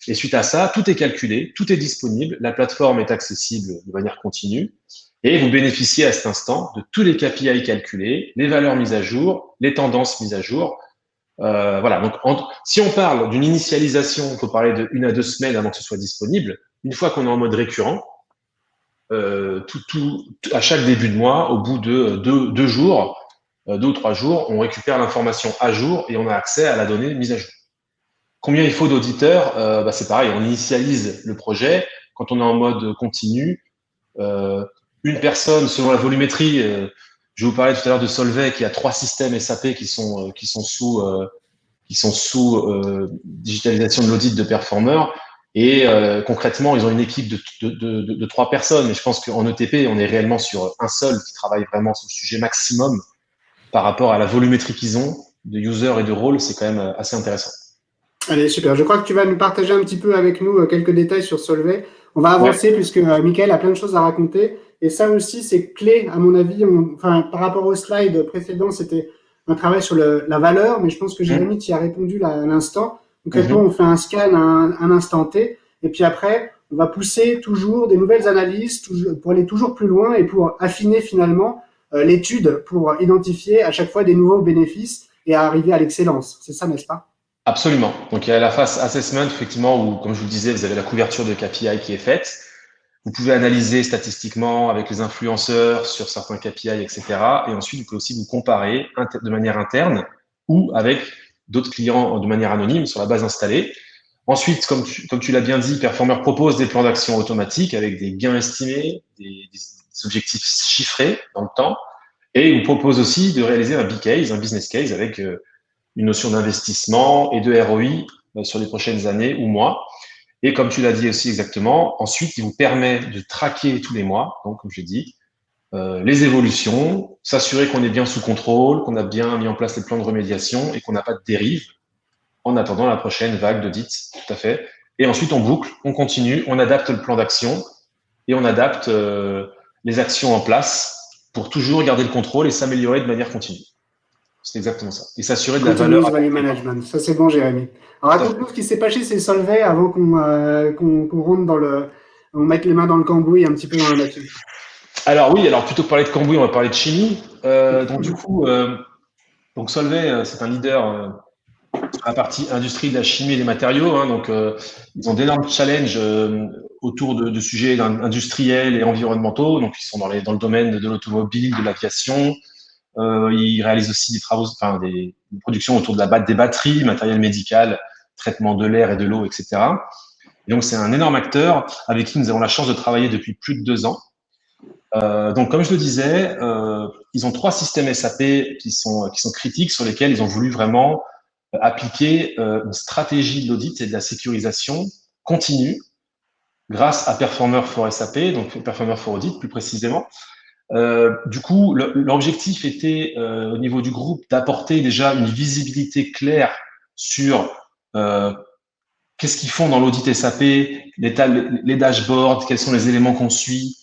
Et suite à ça, tout est calculé, tout est disponible, la plateforme est accessible de manière continue et vous bénéficiez à cet instant de tous les KPI calculés, les valeurs mises à jour, les tendances mises à jour. Voilà, donc si on parle d'une initialisation, il faut parler de 1 à 2 semaines avant que ce soit disponible. Une fois qu'on est en mode récurrent, à chaque début de mois, au bout de 2 jours, 2 ou 3 jours, on récupère l'information à jour et on a accès à la donnée mise à jour. Combien il faut d'auditeurs? C'est pareil, on initialise le projet. Quand on est en mode continu, une personne, selon la volumétrie, je vous parlais tout à l'heure de Solvay, qui a 3 systèmes SAP qui sont sous digitalisation de l'audit de Performer. Et concrètement, ils ont une équipe de 3 personnes. Mais je pense qu'en ETP, on est réellement sur un seul qui travaille vraiment sur le sujet maximum par rapport à la volumétrie qu'ils ont de user et de rôle. C'est quand même assez intéressant. Allez, super. Je crois que tu vas nous partager un petit peu avec nous quelques détails sur Solvay. On va avancer puisque Michael a plein de choses à raconter. Et ça aussi, c'est clé, à mon avis. Par rapport au slide précédent, c'était un travail sur la valeur, mais je pense que Jérémy t'y a répondu là, à l'instant. Concrètement, on fait un scan à un instant T, et puis après, on va pousser toujours des nouvelles analyses pour aller toujours plus loin et pour affiner finalement l'étude pour identifier à chaque fois des nouveaux bénéfices et à arriver à l'excellence. C'est ça, n'est-ce pas? Absolument. Donc, il y a la phase assessment, effectivement, où, comme je vous le disais, vous avez la couverture de KPI qui est faite. Vous pouvez analyser statistiquement avec les influenceurs sur certains KPI, etc. Et ensuite, vous pouvez aussi vous comparer de manière interne ou avec d'autres clients de manière anonyme sur la base installée. Ensuite, comme tu l'as bien dit, Performer propose des plans d'action automatiques avec des gains estimés, des objectifs chiffrés dans le temps. Et il vous propose aussi de réaliser un B-case, un business case avec une notion d'investissement et de ROI sur les prochaines années ou mois. Et comme tu l'as dit aussi exactement, ensuite, il vous permet de traquer tous les mois, donc comme j'ai dit, les évolutions, s'assurer qu'on est bien sous contrôle, qu'on a bien mis en place les plans de remédiation et qu'on n'a pas de dérive en attendant la prochaine vague d'audit, tout à fait. Et ensuite, on boucle, on continue, on adapte le plan d'action et on adapte les actions en place pour toujours garder le contrôle et s'améliorer de manière continue. C'est exactement ça. Et s'assurer de la valeur. Continuous Value Management. Ça, c'est bon, Jérémy. Alors, raconte-nous ce qui s'est passé chez Solvay avant qu'on rentre dans on mette les mains dans le cambouis un petit peu dans la machine. Alors oui, alors plutôt que parler de cambouis, on va parler de chimie. Donc du coup, donc Solvay, c'est un leader à la partie industrie de la chimie et des matériaux. Hein, donc ils ont d'énormes challenges autour de sujets industriels et environnementaux. Donc ils sont dans le domaine de l'automobile, de l'aviation. Ils réalisent aussi des travaux, enfin des productions autour de des batteries, matériel médical, traitement de l'air et de l'eau, etc. Et donc c'est un énorme acteur avec qui nous avons la chance de travailler depuis plus de 2 ans. Donc, comme je le disais, ils ont 3 systèmes SAP qui sont critiques, sur lesquels ils ont voulu vraiment appliquer une stratégie de l'audit et de la sécurisation continue grâce à Performer for SAP, donc Performer for Audit plus précisément. Du coup, l'objectif était au niveau du groupe d'apporter déjà une visibilité claire sur qu'est-ce qu'ils font dans l'audit SAP, les dashboards, quels sont les éléments qu'on suit,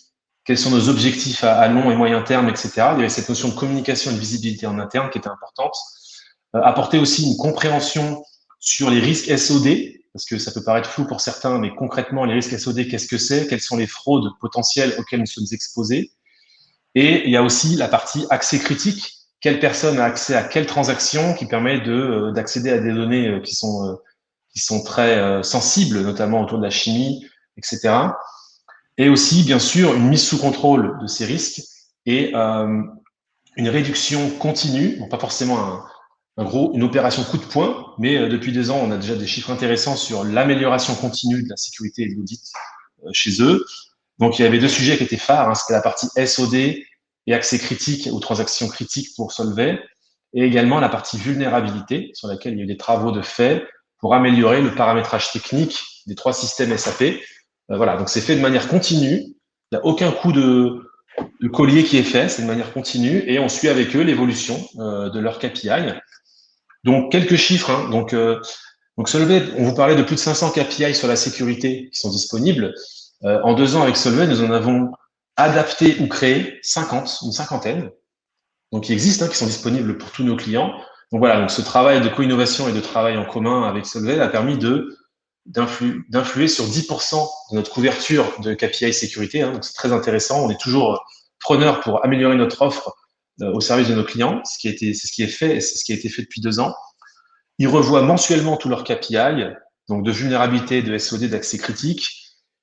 quels sont nos objectifs à long et moyen terme, etc. Il y avait cette notion de communication et de visibilité en interne qui était importante. Apporter aussi une compréhension sur les risques SOD, parce que ça peut paraître flou pour certains, mais concrètement, les risques SOD, qu'est-ce que c'est? Quelles sont les fraudes potentielles auxquelles nous sommes exposés? Et il y a aussi la partie accès critique. Quelle personne a accès à quelle transaction qui permet d'accéder à des données qui sont très sensibles, notamment autour de la chimie, etc. Et aussi, bien sûr, une mise sous contrôle de ces risques et une réduction continue, bon, pas forcément une opération coup de poing, mais depuis 2 ans, on a déjà des chiffres intéressants sur l'amélioration continue de la sécurité et de l'audit chez eux. Donc, il y avait 2 sujets qui étaient phares, hein, c'était la partie SOD et accès critique ou transactions critiques pour Solvay, et également la partie vulnérabilité, sur laquelle il y a eu des travaux de fait pour améliorer le paramétrage technique des 3 systèmes SAP. Voilà, donc c'est fait de manière continue, il n'y a aucun coup de collier qui est fait, c'est de manière continue, et on suit avec eux l'évolution de leur KPI. Donc, quelques chiffres. Hein. Donc Solvay, on vous parlait de plus de 500 KPI sur la sécurité qui sont disponibles. En 2 ans avec Solvay, nous en avons adapté ou créé une cinquantaine, donc qui existent, hein, qui sont disponibles pour tous nos clients. Donc voilà, donc ce travail de co-innovation et de travail en commun avec Solvay a permis d'influer sur 10% de notre couverture de KPI sécurité. Hein, donc c'est très intéressant. On est toujours preneur pour améliorer notre offre au service de nos clients. C'est ce qui est fait et c'est ce qui a été fait depuis 2 ans. Ils revoient mensuellement tous leurs KPI, donc de vulnérabilité, de SOD, d'accès critique.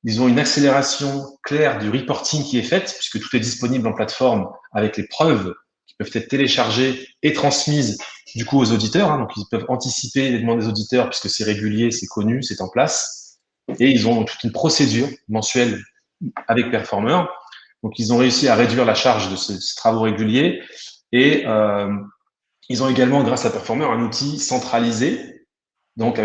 Ils ont une accélération claire du reporting qui est faite, puisque tout est disponible en plateforme avec les preuves qui peuvent être téléchargées et transmises du coup aux auditeurs. Hein, donc ils peuvent anticiper les demandes des auditeurs puisque c'est régulier, c'est connu, c'est en place. Et ils ont toute une procédure mensuelle avec Performer. Donc ils ont réussi à réduire la charge de ces travaux réguliers et ils ont également, grâce à Performer, un outil centralisé. Donc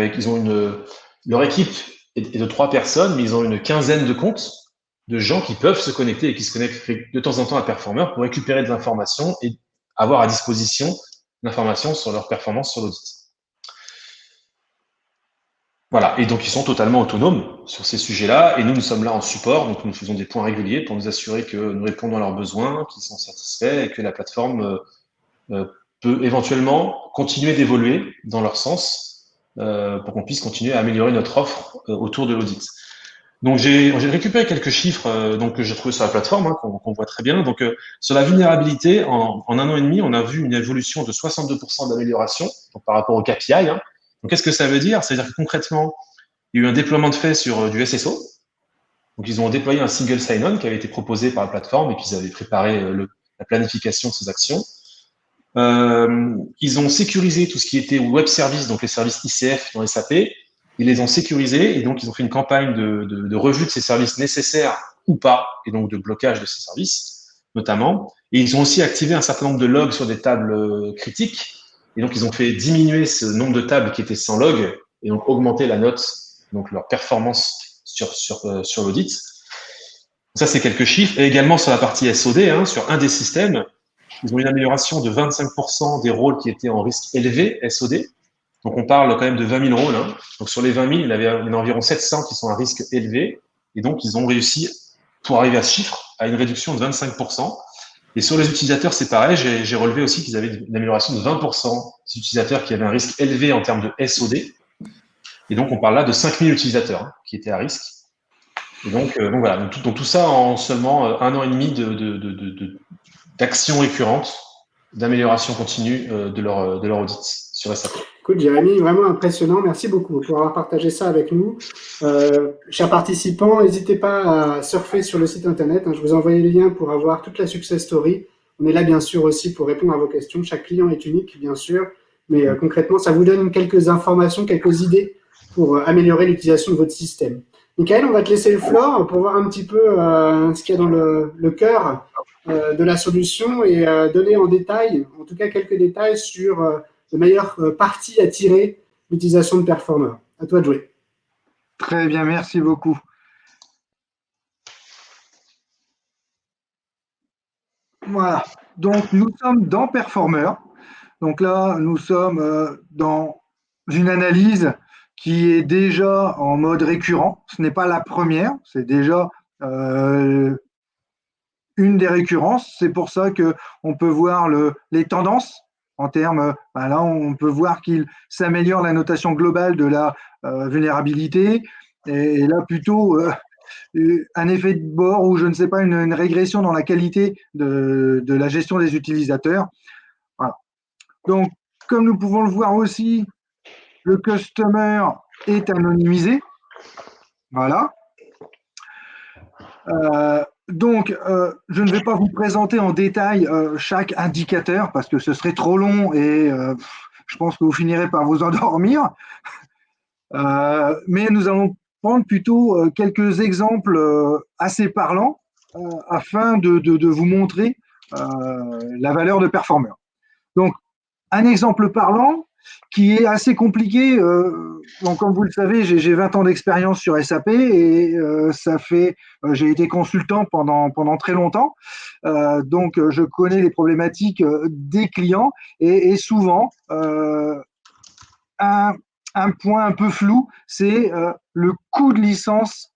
leur équipe est de 3 personnes, mais ils ont une quinzaine de comptes de gens qui peuvent se connecter et qui se connectent de temps en temps à Performer pour récupérer de l'information et avoir à disposition l'information sur leur performance sur l'audit. Voilà, et donc ils sont totalement autonomes sur ces sujets-là, et nous sommes là en support, donc nous faisons des points réguliers pour nous assurer que nous répondons à leurs besoins, qu'ils sont satisfaits, et que la plateforme peut éventuellement continuer d'évoluer dans leur sens pour qu'on puisse continuer à améliorer notre offre autour de l'audit. Donc j'ai récupéré quelques chiffres donc que j'ai trouvé sur la plateforme, hein, qu'on voit très bien. Donc sur la vulnérabilité, en 1 an et demi, on a vu une évolution de 62% d'amélioration par rapport au KPI. Hein. Donc, qu'est-ce que ça veut dire? Ça veut dire que concrètement, il y a eu un déploiement de fait sur du SSO. Donc, ils ont déployé un single sign-on qui avait été proposé par la plateforme et puis ils avaient préparé la planification de ces actions. Ils ont sécurisé tout ce qui était web service, donc les services ICF dans SAP. Ils les ont sécurisés et donc ils ont fait une campagne de revue de ces services nécessaires ou pas, et donc de blocage de ces services, notamment. Et ils ont aussi activé un certain nombre de logs sur des tables critiques. Et donc, ils ont fait diminuer ce nombre de tables qui étaient sans log et donc augmenter la note, donc leur performance sur l'audit. Ça, c'est quelques chiffres. Et également sur la partie SOD, sur un des systèmes, ils ont eu une amélioration de 25% des rôles qui étaient en risque élevé SOD. Donc, on parle quand même de 20 000 rôles. Donc, sur les 20 000, il y en a environ 700 qui sont à risque élevé. Et donc, ils ont réussi, pour arriver à ce chiffre, à une réduction de 25%. Et sur les utilisateurs, c'est pareil. J'ai relevé aussi qu'ils avaient une amélioration de 20% des utilisateurs qui avaient un risque élevé en termes de SOD. Et donc, on parle là de 5 000 utilisateurs qui étaient à risque. Et donc voilà. Donc, tout ça en seulement 1 an et demi d'actions récurrentes, d'amélioration continue de leur audit sur SAP. Écoute, Jérémy, vraiment impressionnant. Merci beaucoup pour avoir partagé ça avec nous. Chers participants, n'hésitez pas à surfer sur le site internet. Je vous ai envoyé le lien pour avoir toute la success story. On est là, bien sûr, aussi pour répondre à vos questions. Chaque client est unique, bien sûr. Mais concrètement, ça vous donne quelques informations, quelques idées pour améliorer l'utilisation de votre système. Michael, on va te laisser le floor pour voir un petit peu ce qu'il y a dans le cœur de la solution et donner en détail, en tout cas quelques détails sur les meilleures parties à tirer l'utilisation de Performer. À toi de jouer. Très bien, merci beaucoup. Voilà, donc nous sommes dans Performer. Donc là, nous sommes dans une analyse qui est déjà en mode récurrent. Ce n'est pas la première, c'est déjà une des récurrences. C'est pour ça qu'on peut voir les tendances en termes, là, on peut voir qu'il s'améliore la notation globale de la vulnérabilité. Et là, plutôt un effet de bord ou je ne sais pas, une régression dans la qualité de la gestion des utilisateurs. Voilà. Donc, comme nous pouvons le voir aussi, le customer est anonymisé. Voilà. Donc, je ne vais pas vous présenter en détail chaque indicateur parce que ce serait trop long et je pense que vous finirez par vous endormir. Mais nous allons prendre plutôt quelques exemples assez parlants afin de vous montrer la valeur de Performer. Donc, un exemple parlant qui est assez compliqué. Donc, comme vous le savez, j'ai 20 ans d'expérience sur SAP et j'ai été consultant pendant très longtemps. Donc, je connais les problématiques des clients et souvent, un point un peu flou, c'est le coût de licence,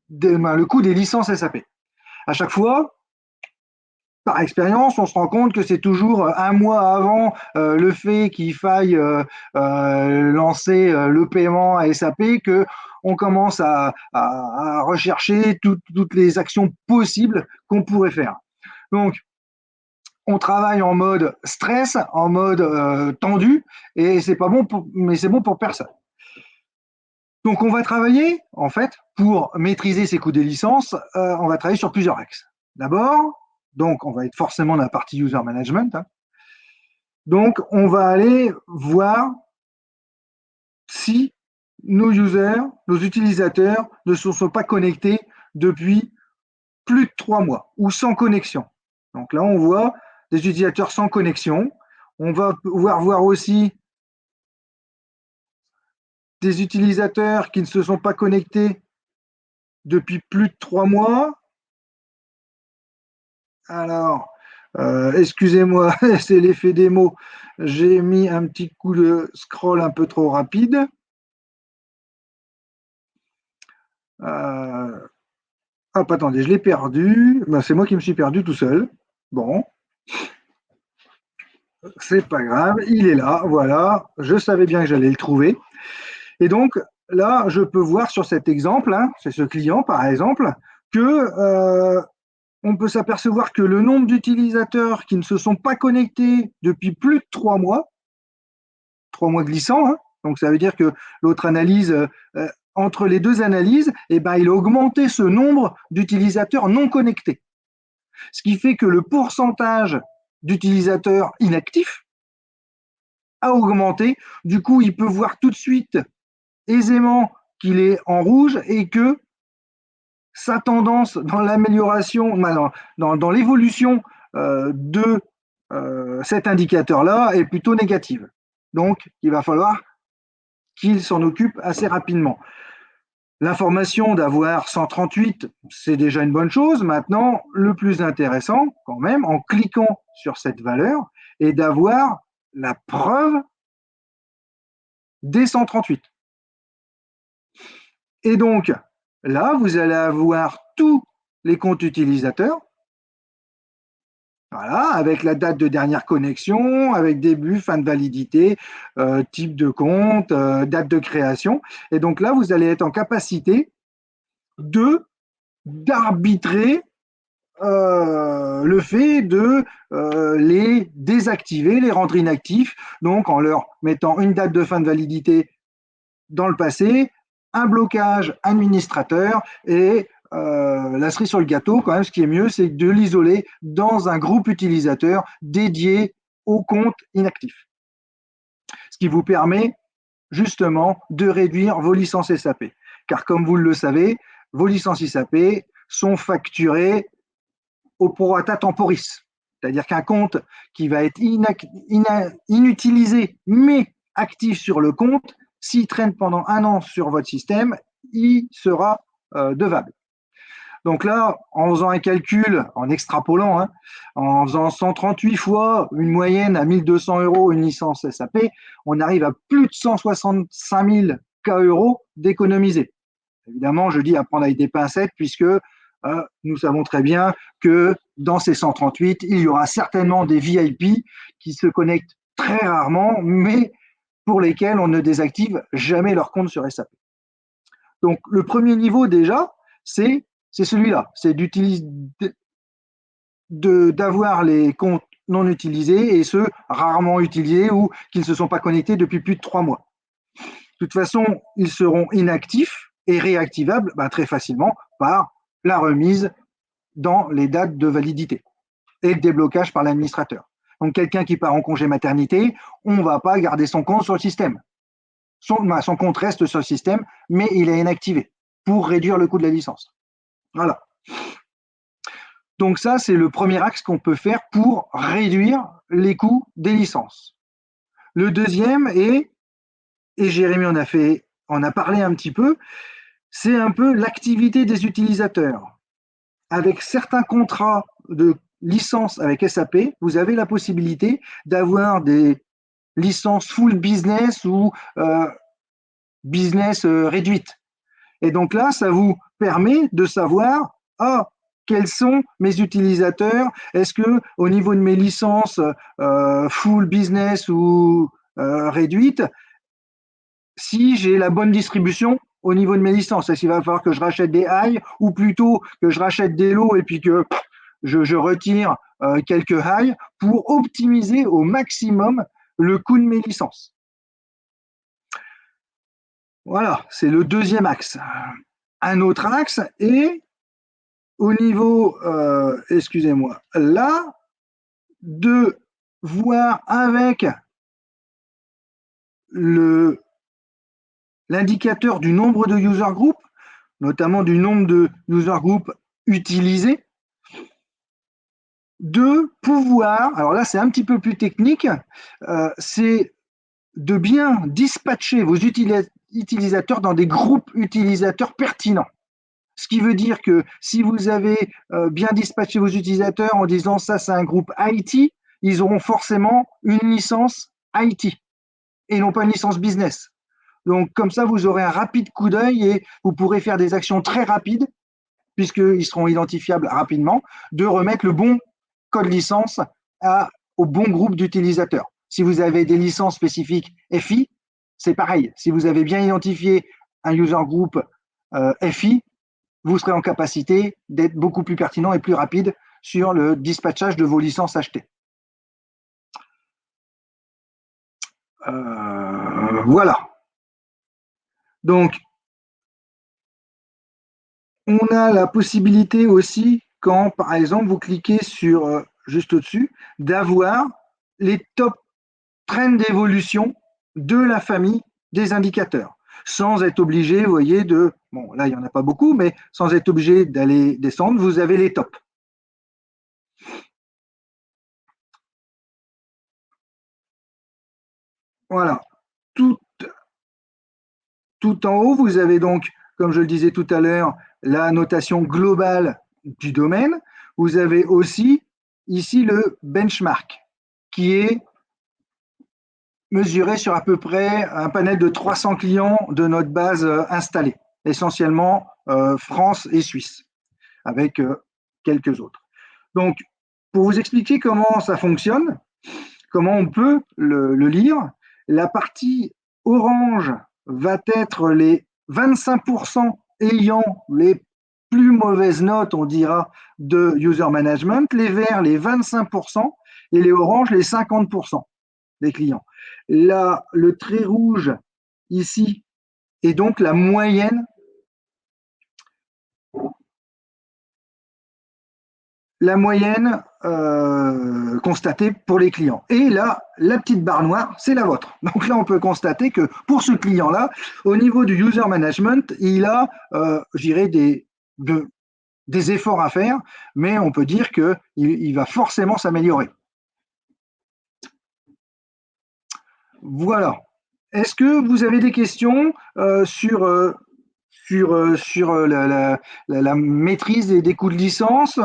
le coût des licences SAP. À chaque fois, par expérience, on se rend compte que c'est toujours un mois avant le fait qu'il faille lancer le paiement à SAP qu'on commence à rechercher toutes les actions possibles qu'on pourrait faire. Donc, on travaille en mode stress, en mode tendu, et c'est pas bon mais c'est bon pour personne. Donc, on va travailler, en fait, pour maîtriser ces coûts des licences, on va travailler sur plusieurs axes. D'abord, donc, on va être forcément dans la partie user management. Donc, on va aller voir si nos users, nos utilisateurs ne se sont pas connectés depuis plus de 3 mois ou sans connexion. Donc là, on voit des utilisateurs sans connexion. On va pouvoir voir aussi des utilisateurs qui ne se sont pas connectés depuis plus de 3 mois. Alors, excusez-moi, c'est l'effet démo. J'ai mis un petit coup de scroll un peu trop rapide. Hop, attendez, je l'ai perdu. Ben, c'est moi qui me suis perdu tout seul. Bon. C'est pas grave, il est là, voilà. Je savais bien que j'allais le trouver. Et donc, là, je peux voir sur cet exemple, c'est ce client par exemple, que on peut s'apercevoir que le nombre d'utilisateurs qui ne se sont pas connectés depuis plus de 3 mois glissants, Donc, ça veut dire que l'autre analyse, entre les deux analyses, il a augmenté ce nombre d'utilisateurs non connectés. Ce qui fait que le pourcentage d'utilisateurs inactifs a augmenté. Du coup, il peut voir tout de suite aisément qu'il est en rouge et que sa tendance dans l'amélioration, dans l'évolution de cet indicateur-là est plutôt négative. Donc, il va falloir qu'il s'en occupe assez rapidement. L'information d'avoir 138, c'est déjà une bonne chose. Maintenant, le plus intéressant, quand même, en cliquant sur cette valeur, est d'avoir la preuve des 138. Et donc, là, vous allez avoir tous les comptes utilisateurs, voilà, avec la date de dernière connexion, avec début, fin de validité, type de compte, date de création. Et donc là, vous allez être en capacité d'arbitrer le fait de les désactiver, les rendre inactifs, donc en leur mettant une date de fin de validité dans le passé, un blocage administrateur et la cerise sur le gâteau, quand même, ce qui est mieux, c'est de l'isoler dans un groupe utilisateur dédié au compte inactif. Ce qui vous permet justement de réduire vos licences SAP. Car comme vous le savez, vos licences SAP sont facturées au prorata temporis. C'est-à-dire qu'un compte qui va être inutilisé mais actif sur le compte, s'il traîne pendant 1 an sur votre système, il sera devable. Donc là, en faisant un calcul, en extrapolant, en faisant 138 fois une moyenne à 1 200 € une licence SAP, on arrive à plus de 165 000 €, d'économiser. Évidemment, je dis à prendre avec des pincettes puisque nous savons très bien que dans ces 138, il y aura certainement des VIP qui se connectent très rarement, mais pour lesquels on ne désactive jamais leur compte sur SAP. Donc, le premier niveau déjà, c'est celui-là, c'est d'avoir les comptes non utilisés et ceux rarement utilisés ou qui ne se sont pas connectés depuis plus de 3 mois. De toute façon, ils seront inactifs et réactivables très facilement par la remise dans les dates de validité et le déblocage par l'administrateur. Donc, quelqu'un qui part en congé maternité, on ne va pas garder son compte sur le système. Son compte reste sur le système, mais il est inactivé pour réduire le coût de la licence. Voilà. Donc ça, c'est le premier axe qu'on peut faire pour réduire les coûts des licences. Le deuxième est, et Jérémy en a parlé un petit peu, c'est un peu l'activité des utilisateurs. Avec certains contrats de licence avec SAP, vous avez la possibilité d'avoir des licences full business ou business réduite. Et donc là, ça vous permet de savoir quels sont mes utilisateurs. Est-ce que au niveau de mes licences full business ou réduite, si j'ai la bonne distribution au niveau de mes licences, est-ce qu'il va falloir que je rachète des high ou plutôt que je rachète des lots et puis que je retire quelques high pour optimiser au maximum le coût de mes licences. Voilà, c'est le deuxième axe. Un autre axe est au niveau, excusez-moi, là, de voir avec l'indicateur du nombre de user groups, notamment du nombre de user groups utilisés, de pouvoir, alors là c'est un petit peu plus technique, c'est de bien dispatcher vos utilisateurs dans des groupes utilisateurs pertinents. Ce qui veut dire que si vous avez bien dispatché vos utilisateurs en disant ça c'est un groupe IT, ils auront forcément une licence IT et non pas une licence business. Donc comme ça vous aurez un rapide coup d'œil et vous pourrez faire des actions très rapides puisqu'ils seront identifiables rapidement, de remettre le bon code licence au bon groupe d'utilisateurs. Si vous avez des licences spécifiques FI, c'est pareil. Si vous avez bien identifié un user group FI, vous serez en capacité d'être beaucoup plus pertinent et plus rapide sur le dispatchage de vos licences achetées. Voilà. Donc, on a la possibilité aussi, quand par exemple vous cliquez sur juste au-dessus, d'avoir les top trends d'évolution de la famille des indicateurs, sans être obligé, vous voyez, bon là il n'y en a pas beaucoup, mais sans être obligé d'aller descendre, vous avez les tops. Voilà, tout en haut, vous avez donc, comme je le disais tout à l'heure, la notation globale du domaine. Vous avez aussi ici le benchmark, qui est mesuré sur à peu près un panel de 300 clients de notre base installée, essentiellement France et Suisse, avec quelques autres. Donc, pour vous expliquer comment ça fonctionne, comment on peut le lire, la partie orange va être les 25% ayant les plus mauvaises notes, on dira, de user management, les verts les 25% et les oranges les 50% des clients. Là, le trait rouge ici est donc la moyenne constatée pour les clients. Et là, la petite barre noire, c'est la vôtre. Donc là, on peut constater que pour ce client-là, au niveau du user management, il a, je dirais, des efforts à faire, mais on peut dire qu'il va forcément s'améliorer. Voilà. Est-ce que vous avez des questions sur la maîtrise des coûts de licence?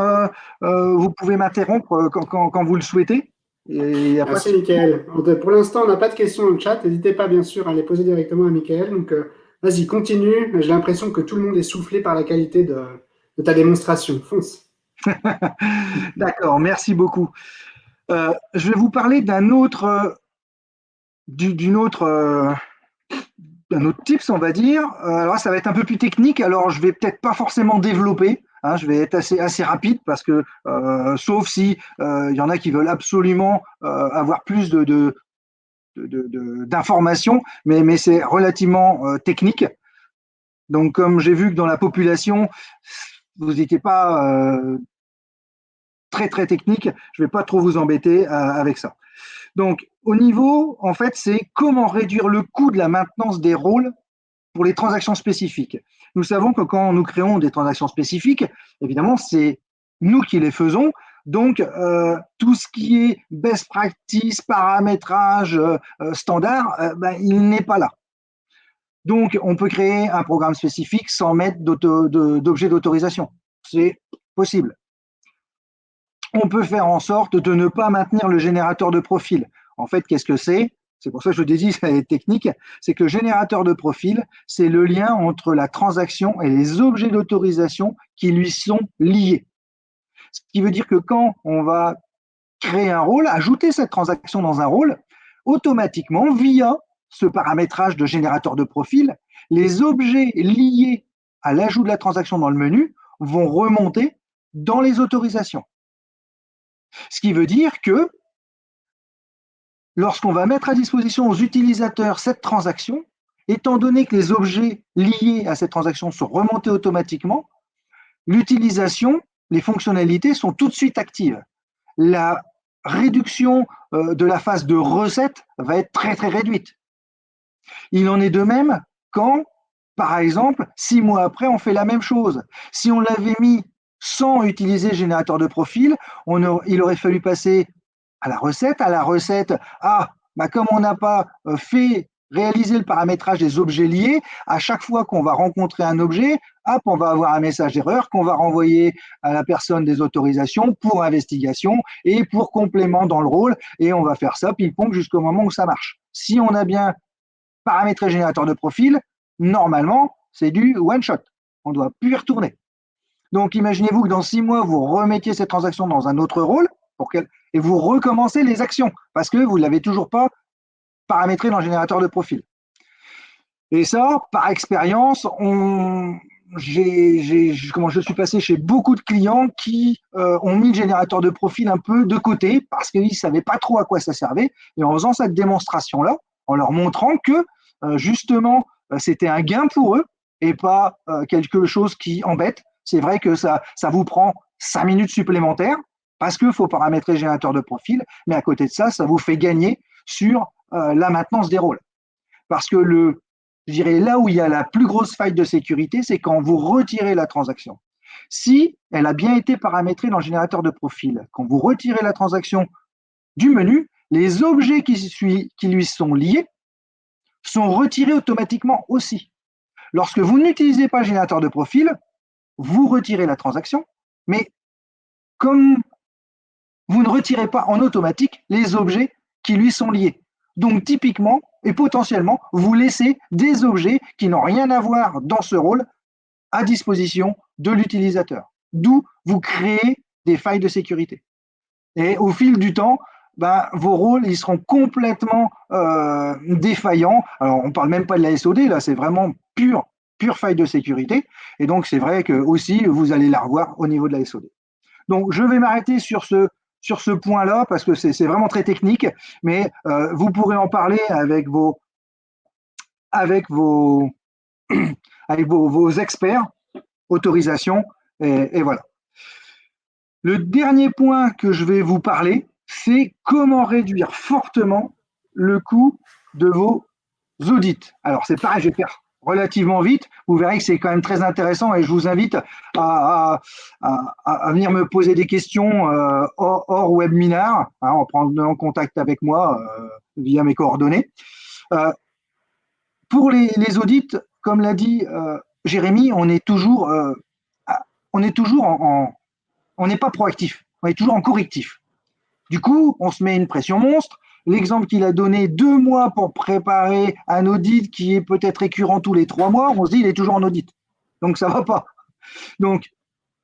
Vous pouvez m'interrompre quand vous le souhaitez. Merci, Michael. Pour l'instant, on n'a pas de questions dans le chat. N'hésitez pas, bien sûr, à les poser directement à Michael. Donc, vas-y, continue. J'ai l'impression que tout le monde est soufflé par la qualité de ta démonstration. Fonce. D'accord, merci beaucoup. Je vais vous parler d'un autre tips, on va dire. Alors, ça va être un peu plus technique. Alors, je vais peut-être pas forcément développer. Hein, je vais être assez rapide parce que, sauf si il y en a qui veulent absolument avoir plus d'informations, mais c'est relativement technique. Donc, comme j'ai vu que dans la population, vous n'étiez pas très très technique, je ne vais pas trop vous embêter avec ça. Donc, au niveau, en fait, c'est comment réduire le coût de la maintenance des rôles pour les transactions spécifiques. Nous savons que quand nous créons des transactions spécifiques, évidemment, c'est nous qui les faisons. Donc, tout ce qui est best practice, paramétrage, standard, il n'est pas là. Donc, on peut créer un programme spécifique sans mettre d'objet d'autorisation. C'est possible. On peut faire en sorte de ne pas maintenir le générateur de profil. En fait, qu'est-ce que c'est? C'est pour ça que je te dis, ça est technique. C'est que le générateur de profil, c'est le lien entre la transaction et les objets d'autorisation qui lui sont liés. Ce qui veut dire que quand on va créer un rôle, ajouter cette transaction dans un rôle, automatiquement, via ce paramétrage de générateur de profil, les objets liés à l'ajout de la transaction dans le menu vont remonter dans les autorisations. Ce qui veut dire que lorsqu'on va mettre à disposition aux utilisateurs cette transaction, étant donné que les objets liés à cette transaction sont remontés automatiquement, l'utilisation, les fonctionnalités sont tout de suite actives. La réduction de la phase de recette va être très très réduite. Il en est de même quand, par exemple, 6 mois après, on fait la même chose. Si on l'avait mis sans utiliser le générateur de profil, il aurait fallu passer à la recette. Comme on n'a pas réaliser le paramétrage des objets liés, à chaque fois qu'on va rencontrer un objet, on va avoir un message d'erreur qu'on va renvoyer à la personne des autorisations pour investigation et pour complément dans le rôle, et on va faire ça ping-pong jusqu'au moment où ça marche. Si on a bien paramétré le générateur de profil, normalement, c'est du one-shot. On ne doit plus y retourner. Donc, imaginez-vous que dans 6 mois, vous remettiez cette transaction dans un autre rôle et vous recommencez les actions parce que vous ne l'avez toujours pas paramétré dans le générateur de profil. Et ça, par expérience, je suis passé chez beaucoup de clients qui ont mis le générateur de profil un peu de côté parce qu'ils ne savaient pas trop à quoi ça servait. Et en faisant cette démonstration-là, en leur montrant que justement, c'était un gain pour eux et pas quelque chose qui embête. C'est vrai que ça vous prend 5 minutes supplémentaires parce qu'il faut paramétrer le générateur de profil, mais à côté de ça, ça vous fait gagner sur la maintenance des rôles. Parce que je dirais là où il y a la plus grosse faille de sécurité, c'est quand vous retirez la transaction. Si elle a bien été paramétrée dans le générateur de profil, quand vous retirez la transaction du menu, les objets qui lui sont liés sont retirés automatiquement aussi. Lorsque vous n'utilisez pas le générateur de profil, vous retirez la transaction, mais comme vous ne retirez pas en automatique les objets qui lui sont liés. Donc typiquement et potentiellement, vous laissez des objets qui n'ont rien à voir dans ce rôle à disposition de l'utilisateur. D'où vous créez des failles de sécurité. Et au fil du temps, vos rôles ils seront complètement défaillants. Alors on ne parle même pas de la SOD, là c'est vraiment pure faille de sécurité. Et donc c'est vrai que aussi vous allez la revoir au niveau de la SOD. Donc je vais m'arrêter sur ce point-là parce que c'est vraiment très technique, mais vous pourrez en parler avec vos experts, autorisation, et voilà. Le dernier point que je vais vous parler, c'est comment réduire fortement le coût de vos audits. Alors c'est pareil, je vais faire relativement vite. Vous verrez que c'est quand même très intéressant et je vous invite à venir me poser des questions hors webinar, en prenant contact avec moi via mes coordonnées. Pour les audits, comme l'a dit Jérémy, on n'est pas proactif, on est toujours en correctif. Du coup, on se met une pression monstre. L'exemple qu'il a donné, 2 mois pour préparer un audit qui est peut-être récurrent tous les 3 mois, on se dit il est toujours en audit. Donc ça ne va pas. Donc,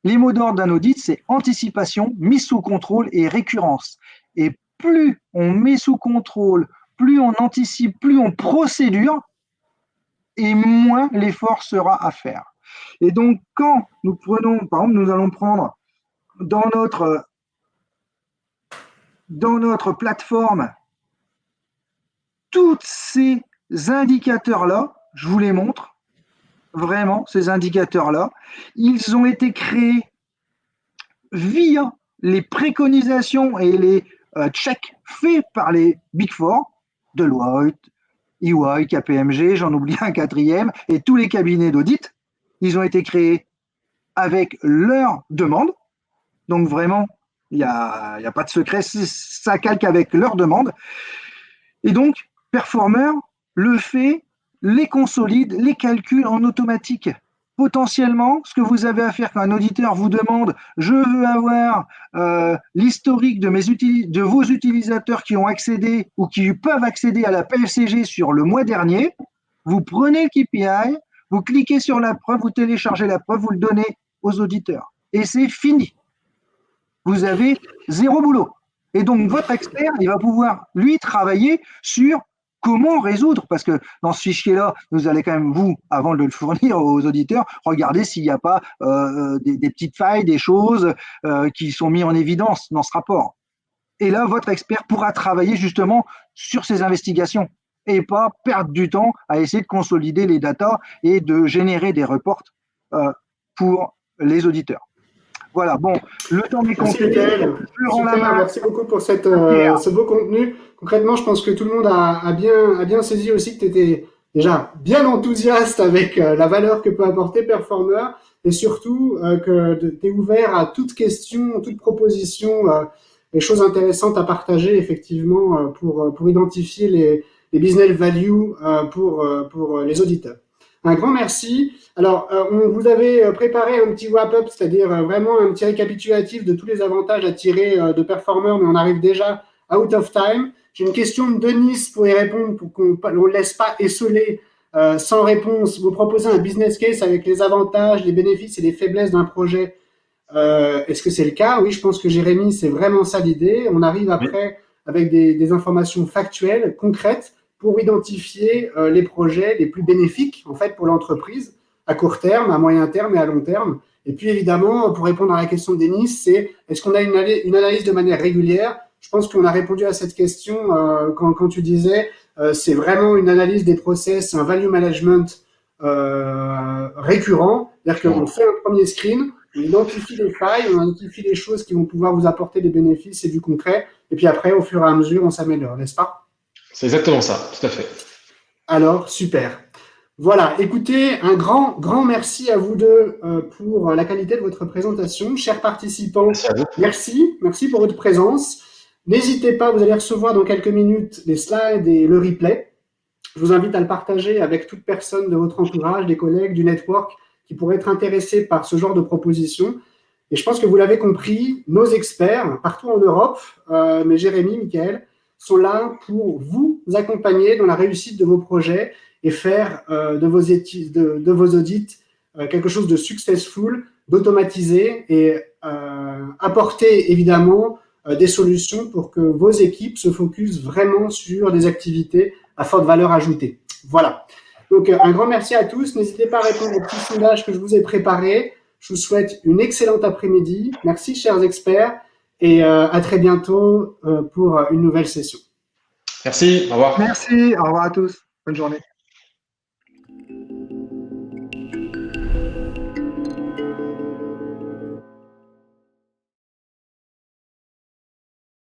les mots d'ordre d'un audit, c'est anticipation, mise sous contrôle et récurrence. Et plus on met sous contrôle, plus on anticipe, plus on procédure, et moins l'effort sera à faire. Et donc, quand nous prenons, par exemple, nous allons prendre dans notre plateforme tous ces indicateurs-là, je vous les montre, vraiment, ces indicateurs-là, ils ont été créés via les préconisations et les checks faits par les Big Four, Deloitte, EY, KPMG, j'en oublie un 4e, et tous les cabinets d'audit. Ils ont été créés avec leurs demandes. Donc vraiment, il n'y a pas de secret, ça calque avec leurs demandes. Et donc, Performer le fait, les consolide, les calcule en automatique. Potentiellement, ce que vous avez à faire quand un auditeur vous demande « je veux avoir l'historique de vos utilisateurs qui ont accédé ou qui peuvent accéder à la PFCG sur le mois dernier », vous prenez le KPI, vous cliquez sur la preuve, vous téléchargez la preuve, vous le donnez aux auditeurs. Et c'est fini. Vous avez 0 boulot. Et donc, votre expert, il va pouvoir, lui, travailler sur comment résoudre, parce que dans ce fichier-là, vous allez quand même, vous, avant de le fournir aux auditeurs, regarder s'il n'y a pas des petites failles, des choses qui sont mises en évidence dans ce rapport. Et là, votre expert pourra travailler justement sur ces investigations et pas perdre du temps à essayer de consolider les datas et de générer des reports pour les auditeurs. Voilà, bon, le temps m'est compté. Merci beaucoup pour ce beau contenu. Concrètement, je pense que tout le monde a bien saisi aussi que tu étais déjà bien enthousiaste avec la valeur que peut apporter Performer et surtout que tu es ouvert à toute question, toute proposition, les choses intéressantes à partager effectivement pour identifier les business value pour les auditeurs. Un grand merci. Alors, on vous avait préparé un petit wrap-up, c'est-à-dire vraiment un petit récapitulatif de tous les avantages à tirer de Performer, mais on arrive déjà out of time. J'ai une question de Denis pour y répondre, pour qu'on ne laisse pas esseler sans réponse. Vous proposez un business case avec les avantages, les bénéfices et les faiblesses d'un projet. Est-ce que c'est le cas? Oui, je pense que Jérémy, c'est vraiment ça l'idée. On arrive après avec des informations factuelles, concrètes, pour identifier les projets les plus bénéfiques en fait pour l'entreprise à court terme, à moyen terme et à long terme. Et puis évidemment, pour répondre à la question de Denis, c'est est-ce qu'on a une analyse de manière régulière? je pense qu'on a répondu à cette question quand tu disais c'est vraiment une analyse des process, un value management récurrent. C'est-à-dire qu'on fait un premier screen, on identifie les failles, on identifie les choses qui vont pouvoir vous apporter des bénéfices et du concret. Et puis après, au fur et à mesure, on s'améliore, n'est-ce pas? C'est exactement ça, tout à fait. Alors, super. Voilà, écoutez, un grand merci à vous deux pour la qualité de votre présentation. Chers participants, Merci à vous. merci pour votre présence. N'hésitez pas, vous allez recevoir dans quelques minutes les slides et le replay. Je vous invite à le partager avec toute personne de votre entourage, des collègues, du network qui pourraient être intéressés par ce genre de propositions. Et je pense que vous l'avez compris, nos experts partout en Europe, mais Jérémy, Michael, sont là pour vous accompagner dans la réussite de vos projets et faire de vos audits quelque chose de successful, d'automatisé et apporter évidemment des solutions pour que vos équipes se focusent vraiment sur des activités à forte valeur ajoutée. Voilà. Donc, un grand merci à tous. N'hésitez pas à répondre aux petits sondages que je vous ai préparés. Je vous souhaite une excellente après-midi. Merci, chers experts, et à très bientôt pour une nouvelle session. Merci, au revoir. Merci, au revoir à tous. Bonne journée.